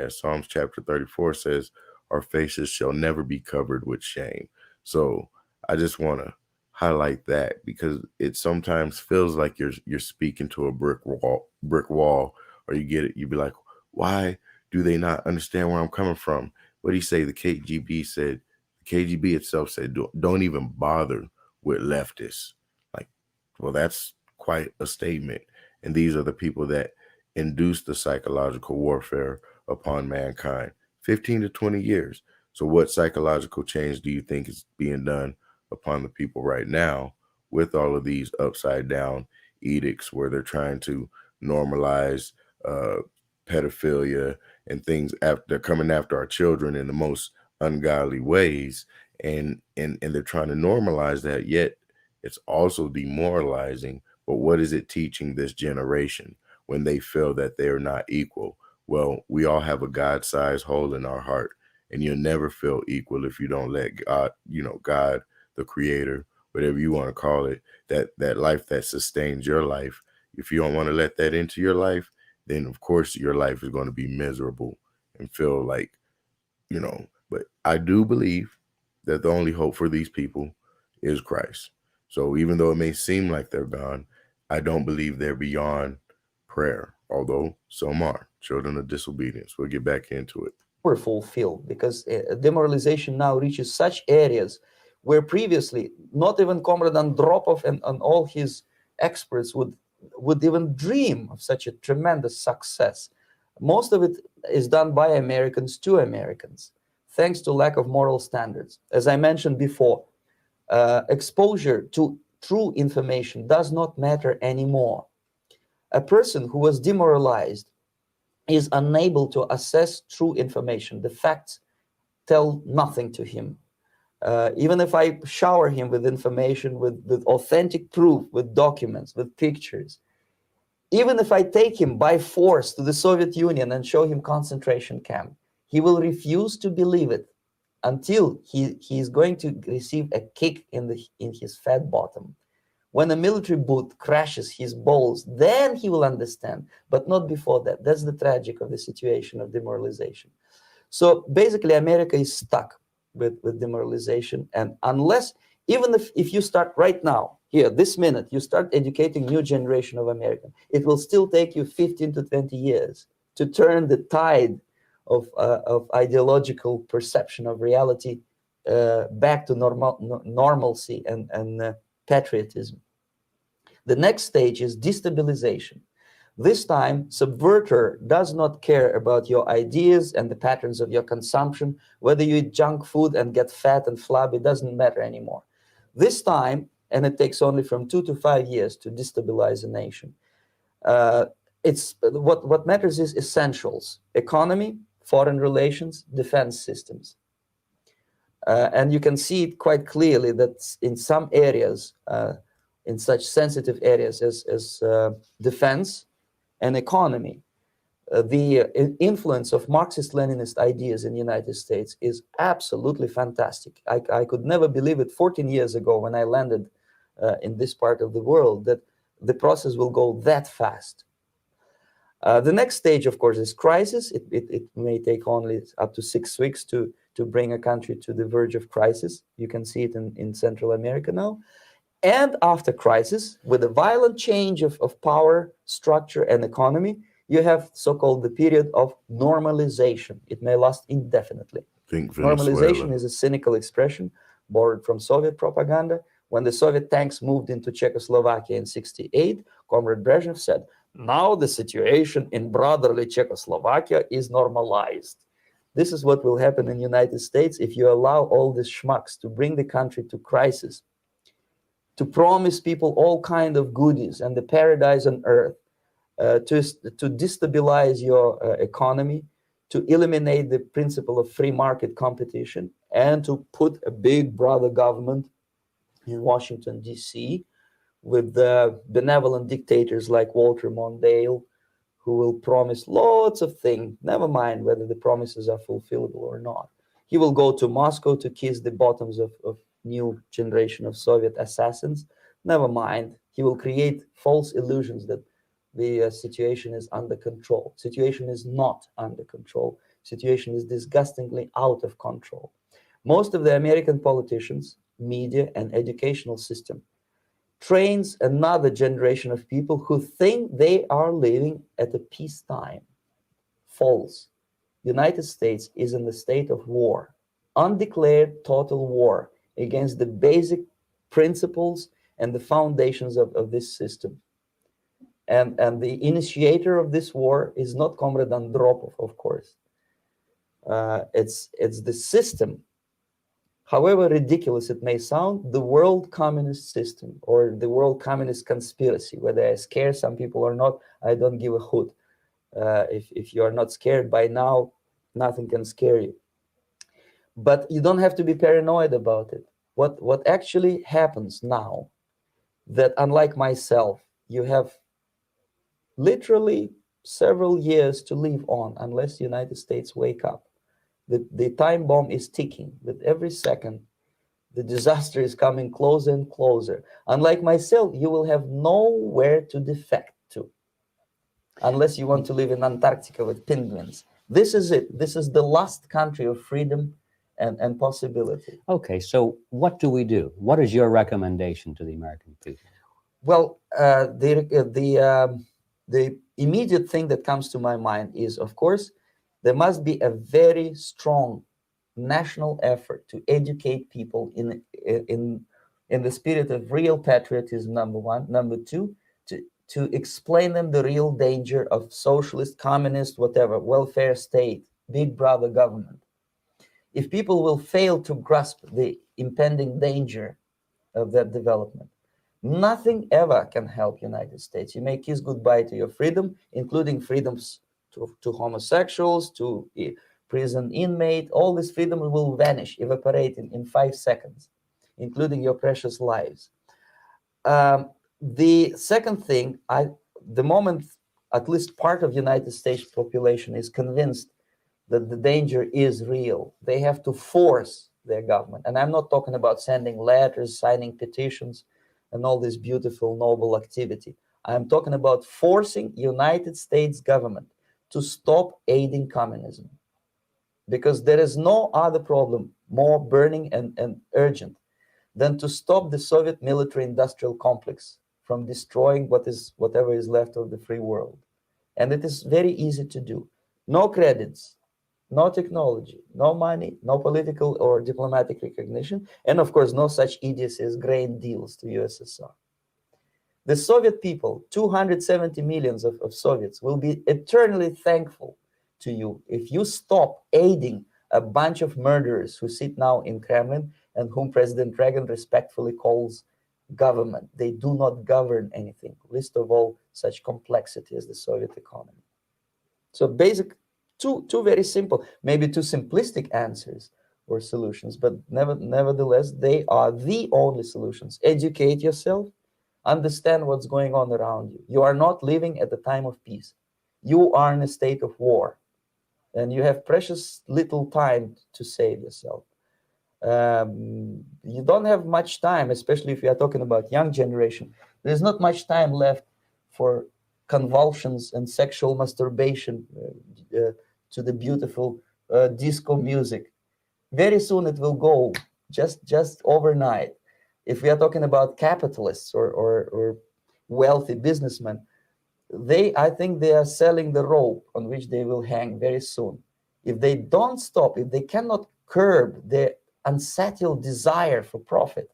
Psalms chapter 34 says, our faces shall never be covered with shame. So I just want to highlight that because it sometimes feels like you're speaking to a brick wall, or you be like, why do they not understand where I'm coming from? What do you say? The KGB itself said, don't even bother with leftists. Like, well, that's quite a statement. And these are the people that induce the psychological warfare upon mankind. 15 to 20 years. So what psychological change do you think is being done upon the people right now with all of these upside down edicts where they're trying to normalize pedophilia and things they're coming after our children in the most ungodly ways, and they're trying to normalize that, yet it's also demoralizing. But what is it teaching this generation when they feel that they are not equal? Well, we all have a God-sized hole in our heart, and you'll never feel equal if you don't let God, God, the creator, whatever you want to call it, that life that sustains your life. If you don't want to let that into your life, then of course your life is going to be miserable and feel like, but I do believe that the only hope for these people is Christ. So even though it may seem like they're gone, I don't believe they're beyond prayer, although some are children of disobedience. We'll get back into it. Powerful field, because demoralization now reaches such areas where previously not even Comrade Andropov and all his experts would even dream of such a tremendous success. Most of it is done by Americans to Americans, thanks to lack of moral standards. As I mentioned before, exposure to true information does not matter anymore. A person who was demoralized is unable to assess true information. The facts tell nothing to him. Even if I shower him with information, with authentic proof, with documents, with pictures, even if I take him by force to the Soviet Union and show him concentration camp, he will refuse to believe it until he is going to receive a kick in his fat bottom. When a military boot crashes his balls, then he will understand, but not before that. That's the tragic of the situation of demoralization. So basically, America is stuck with demoralization. And unless, even if you start right now, here, this minute, you start educating new generation of Americans, it will still take you 15 to 20 years to turn the tide of ideological perception of reality back to normalcy and patriotism. The next stage is destabilization. This time, subverter does not care about your ideas and the patterns of your consumption. Whether you eat junk food and get fat and flabby, doesn't matter anymore. This time, and it takes only from 2 to 5 years to destabilize a nation. It's what matters is essentials: economy, foreign relations, defense systems. And you can see it quite clearly that in some areas, in such sensitive areas as defense and economy. The influence of Marxist-Leninist ideas in the United States is absolutely fantastic. I could never believe it 14 years ago when I landed in this part of the world that the process will go that fast. The next stage, of course, is crisis. It may take only up to 6 weeks to bring a country to the verge of crisis. You can see it in Central America now. And after crisis, with a violent change of power, structure, and economy, you have so-called the period of normalization. It may last indefinitely. Think Venezuela. Normalization is a cynical expression borrowed from Soviet propaganda. When the Soviet tanks moved into Czechoslovakia in '68, Comrade Brezhnev said, now the situation in brotherly Czechoslovakia is normalized. This is what will happen in the United States if you allow all these schmucks to bring the country to crisis, to promise people all kind of goodies and the paradise on earth, to destabilize your economy, to eliminate the principle of free market competition, and to put a big brother government in Washington, D.C., with benevolent dictators like Walter Mondale, who will promise lots of things, never mind whether the promises are fulfillable or not. He will go to Moscow to kiss the bottoms of new generation of Soviet assassins, never mind. He will create false illusions that the situation is under control. Situation is not under control. Situation is disgustingly out of control. Most of the American politicians, media, and educational system trains another generation of people who think they are living at a peacetime. False. United States is in the state of war, undeclared total war against the basic principles and the foundations of this system. And the initiator of this war is not Comrade Andropov, of course. It's the system. However ridiculous it may sound, the world communist system or the world communist conspiracy, whether I scare some people or not, I don't give a hoot. If you are not scared by now, nothing can scare you. But you don't have to be paranoid about it. What actually happens now, that unlike myself, you have literally several years to live on unless the United States wake up. The time bomb is ticking. With every second, the disaster is coming closer and closer. Unlike myself, you will have nowhere to defect to, unless you want to live in Antarctica with penguins. This is it. This is the last country of freedom and possibility. Okay, so what do we do? What is your recommendation to the American people? Well, the immediate thing that comes to my mind is, of course, there must be a very strong national effort to educate people in the spirit of real patriotism, number one. Number two, to explain them the real danger of socialist, communist, whatever, welfare state, big brother government. If people will fail to grasp the impending danger of that development, nothing ever can help United States. You may kiss goodbye to your freedom, including freedoms to homosexuals, to prison inmate. All this freedom will vanish, evaporate in 5 seconds, including your precious lives. The second thing, the moment at least part of United States population is convinced that the danger is real, they have to force their government. And I'm not talking about sending letters, signing petitions, and all this beautiful, noble activity. I'm talking about forcing United States government to stop aiding communism. Because there is no other problem more burning and urgent than to stop the Soviet military-industrial complex from destroying whatever is left of the free world. And it is very easy to do. No credits, no technology, no money, no political or diplomatic recognition, and of course, no such idiocy as grain deals to USSR. The Soviet people, 270 millions of Soviets, will be eternally thankful to you if you stop aiding a bunch of murderers who sit now in Kremlin and whom President Reagan respectfully calls government. They do not govern anything, least of all such complexity as the Soviet economy. So basic, two very simple, maybe two simplistic answers or solutions, but nevertheless, they are the only solutions. Educate yourself, Understand what's going on around you. You are not living at the time of peace. You are in a state of war, and you have precious little time to save yourself. You don't have much time, especially if you are talking about young generation. There's not much time left for convulsions and sexual masturbation to the beautiful disco music. Very soon it will go, just overnight. If we are talking about capitalists or wealthy businessmen, I think they are selling the rope on which they will hang very soon. If they don't stop, if they cannot curb their unsettled desire for profit,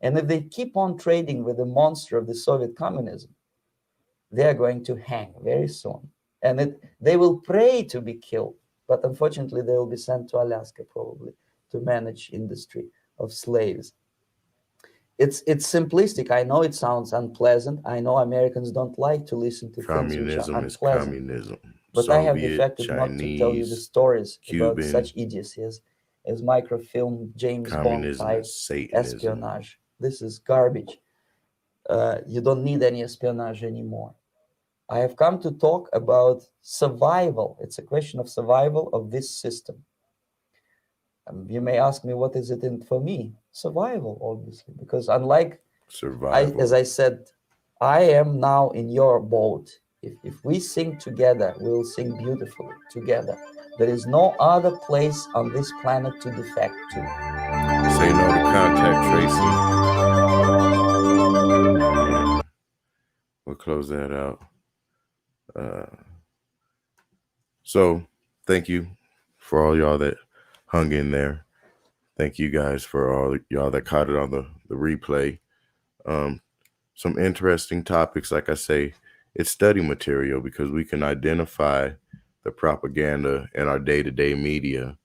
and if they keep on trading with the monster of the Soviet communism, they are going to hang very soon. And they will pray to be killed, but unfortunately they will be sent to Alaska probably to manage industry of slaves. It's simplistic. I know it sounds unpleasant. I know Americans don't like to listen to things which are Communism is unpleasant. communism. But I have Soviet, defected not to tell you the Chinese, stories about Cuban. such idiocy as microfilm, James Bond Communism type is Satanism. espionage. This is garbage. You don't need any espionage anymore. I have come to talk about survival. It's a question of survival of this system. You may ask me, what is it in for me? Survival, obviously, because unlike Survival. as I said, I am now in your boat. If we sing together, we'll sing beautifully together. There is no other place on this planet to defect to. Say no to contact tracing. Yeah. We'll close that out. So thank you for all y'all that hung in there. Thank you guys for all y'all that caught it on the replay. Some interesting topics, like I say, it's study material because we can identify the propaganda in our day-to-day media.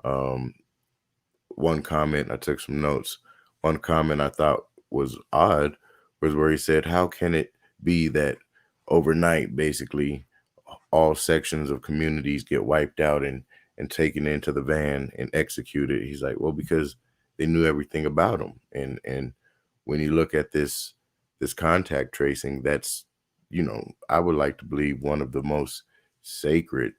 One comment, I took some notes. One comment I thought was odd was where he said, how can it be that overnight, basically, all sections of communities get wiped out and taken into the van and executed? He's like, well, because they knew everything about them. And when you look at this contact tracing, that's, I would like to believe one of the most sacred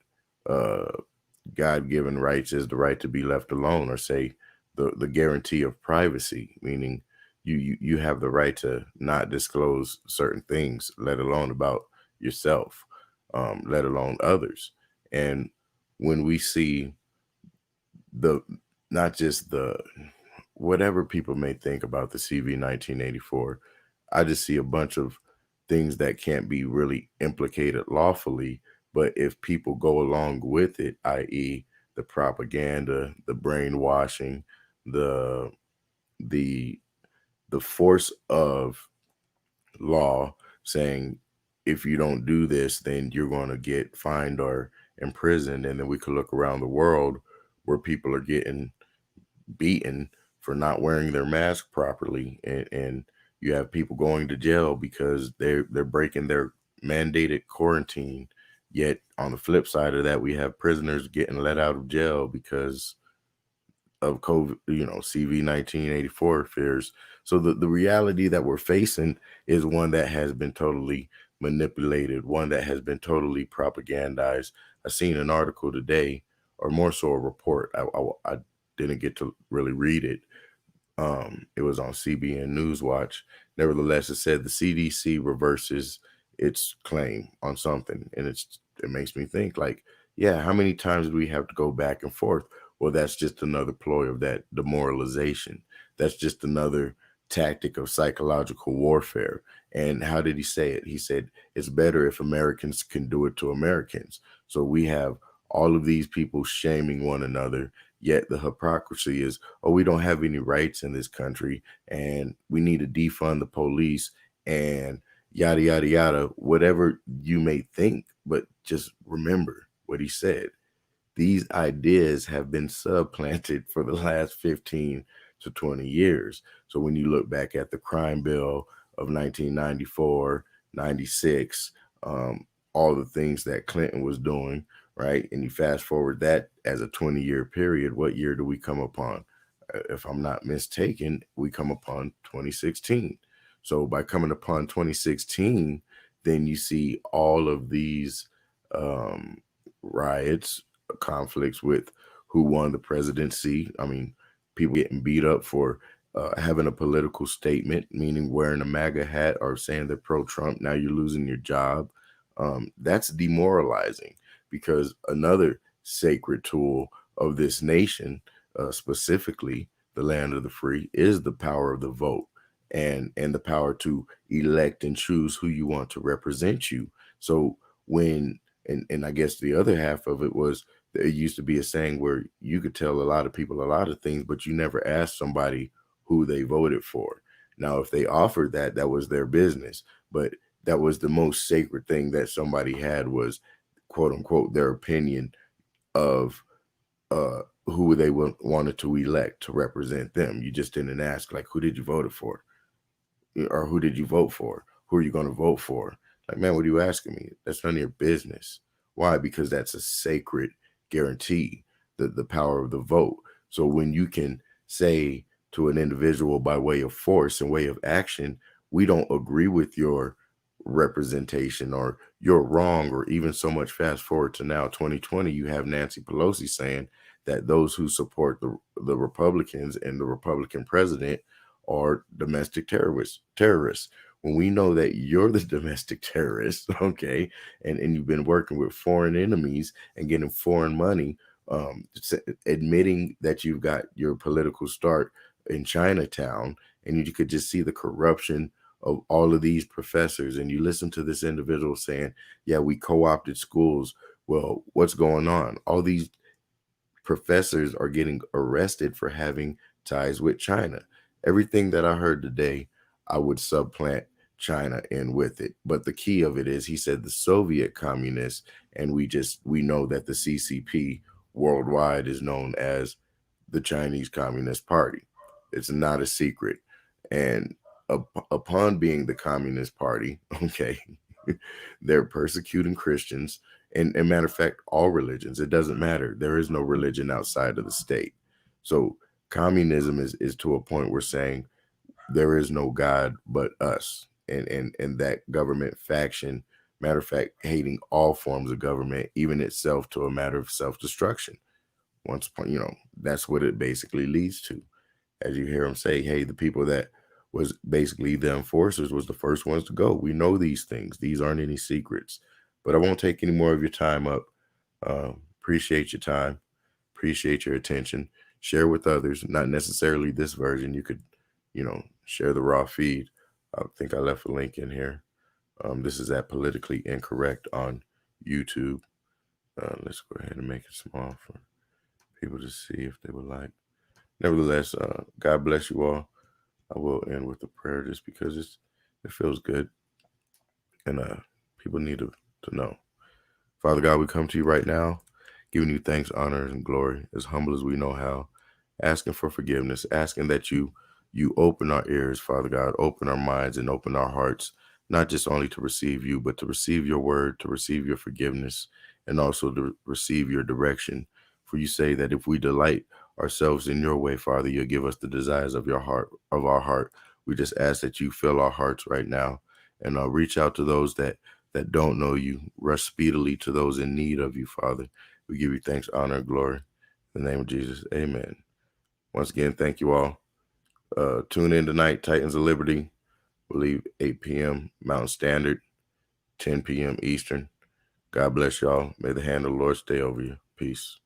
God-given rights is the right to be left alone, or say the guarantee of privacy, meaning you have the right to not disclose certain things, let alone about yourself, let alone others. And when we see not just the whatever people may think about the CV 1984, I just see a bunch of things that can't be really implicated lawfully, but if people go along with it, i.e., the propaganda, the brainwashing, the force of law saying if you don't do this, then you're going to get fined or imprisoned, and then we could look around the world where people are getting beaten for not wearing their mask properly, and you have people going to jail because they're breaking their mandated quarantine. Yet on the flip side of that, we have prisoners getting let out of jail because of COVID, CV 1984 fears. So the reality that we're facing is one that has been totally manipulated, one that has been totally propagandized. I seen an article today, or more so a report. I didn't get to really read it. It was on CBN Newswatch. Nevertheless, it said the CDC reverses its claim on something, and it makes me think, like, yeah, how many times do we have to go back and forth? Well, that's just another ploy of that demoralization. That's just another tactic of psychological warfare. And how did he say it? He said, it's better if Americans can do it to Americans. So we have all of these people shaming one another, yet the hypocrisy is, oh, we don't have any rights in this country, and we need to defund the police, and yada, yada, yada, whatever you may think. But just remember what he said. These ideas have been supplanted for the last 15 to 20 years. So when you look back at the crime bill of 1994, 96, all the things that Clinton was doing, right? And you fast forward that as a 20-year period, what year do we come upon? If I'm not mistaken, we come upon 2016. So by coming upon 2016, then you see all of these riots, conflicts with who won the presidency. I mean, people getting beat up for having a political statement, meaning wearing a MAGA hat or saying they're pro-Trump. Now you're losing your job. That's demoralizing, because another sacred tool of this nation, specifically the land of the free, is the power of the vote, and the power to elect and choose who you want to represent you. So when and I guess the other half of it was, there used to be a saying where you could tell a lot of people a lot of things, but you never asked somebody who they voted for. Now, if they offered that, that was their business, but that was the most sacred thing that somebody had, was quote unquote their opinion of who they wanted to elect to represent them. You just didn't ask, like, who did you vote for? Or who did you vote for? Who are you going to vote for? Like, man, what are you asking me? That's none of your business. Why? Because that's a sacred guarantee, the power of the vote. So when you can say to an individual by way of force and way of action, we don't agree with your representation, or you're wrong, or even so much fast forward to now 2020, you have Nancy Pelosi saying that those who support the Republicans and the Republican president are domestic terrorists. When we know that you're the domestic terrorist, okay, and you've been working with foreign enemies and getting foreign money, admitting that you've got your political start in Chinatown, and you could just see the corruption of all of these professors, and you listen to this individual saying, yeah, we co-opted schools. Well, what's going on? All these professors are getting arrested for having ties with China. Everything that I heard today, I would supplant China in with it. But the key of it is, he said the Soviet communists, and we know that the CCP worldwide is known as the Chinese Communist Party. It's not a secret. And upon being the Communist Party, okay, they're persecuting Christians. And matter of fact, all religions, it doesn't matter. There is no religion outside of the state. So communism is to a point where saying there is no God but us. And that government faction, matter of fact, hating all forms of government, even itself, to a matter of self-destruction. Once upon, that's what it basically leads to. As you hear them say, hey, the people that was basically the enforcers was the first ones to go. We know these things. These aren't any secrets. But I won't take any more of your time up. Appreciate your time. Appreciate your attention. Share with others, not necessarily this version. You could, share the raw feed. I think I left a link in here. This is at Politically Incorrect on YouTube. Let's go ahead and make it small for people to see if they would like. Nevertheless, God bless you all. I will end with a prayer, just because it feels good, and people need to know. Father God, we come to you right now, giving you thanks, honor, and glory, as humble as we know how, asking for forgiveness, asking that you open our ears, Father God, open our minds and open our hearts, not just only to receive you, but to receive your word, to receive your forgiveness, and also to receive your direction. For you say that if we delight ourselves in your way, Father, you'll give us the desires of our heart. We just ask that you fill our hearts right now, and reach out to those that don't know you. Rush speedily to those in need of you, Father. We give you thanks, honor, and glory. In the name of Jesus, amen. Once again, thank you all. Tune in tonight, Titans of Liberty. We'll leave 8 p.m. Mountain Standard, 10 p.m. Eastern. God bless y'all. May the hand of the Lord stay over you. Peace.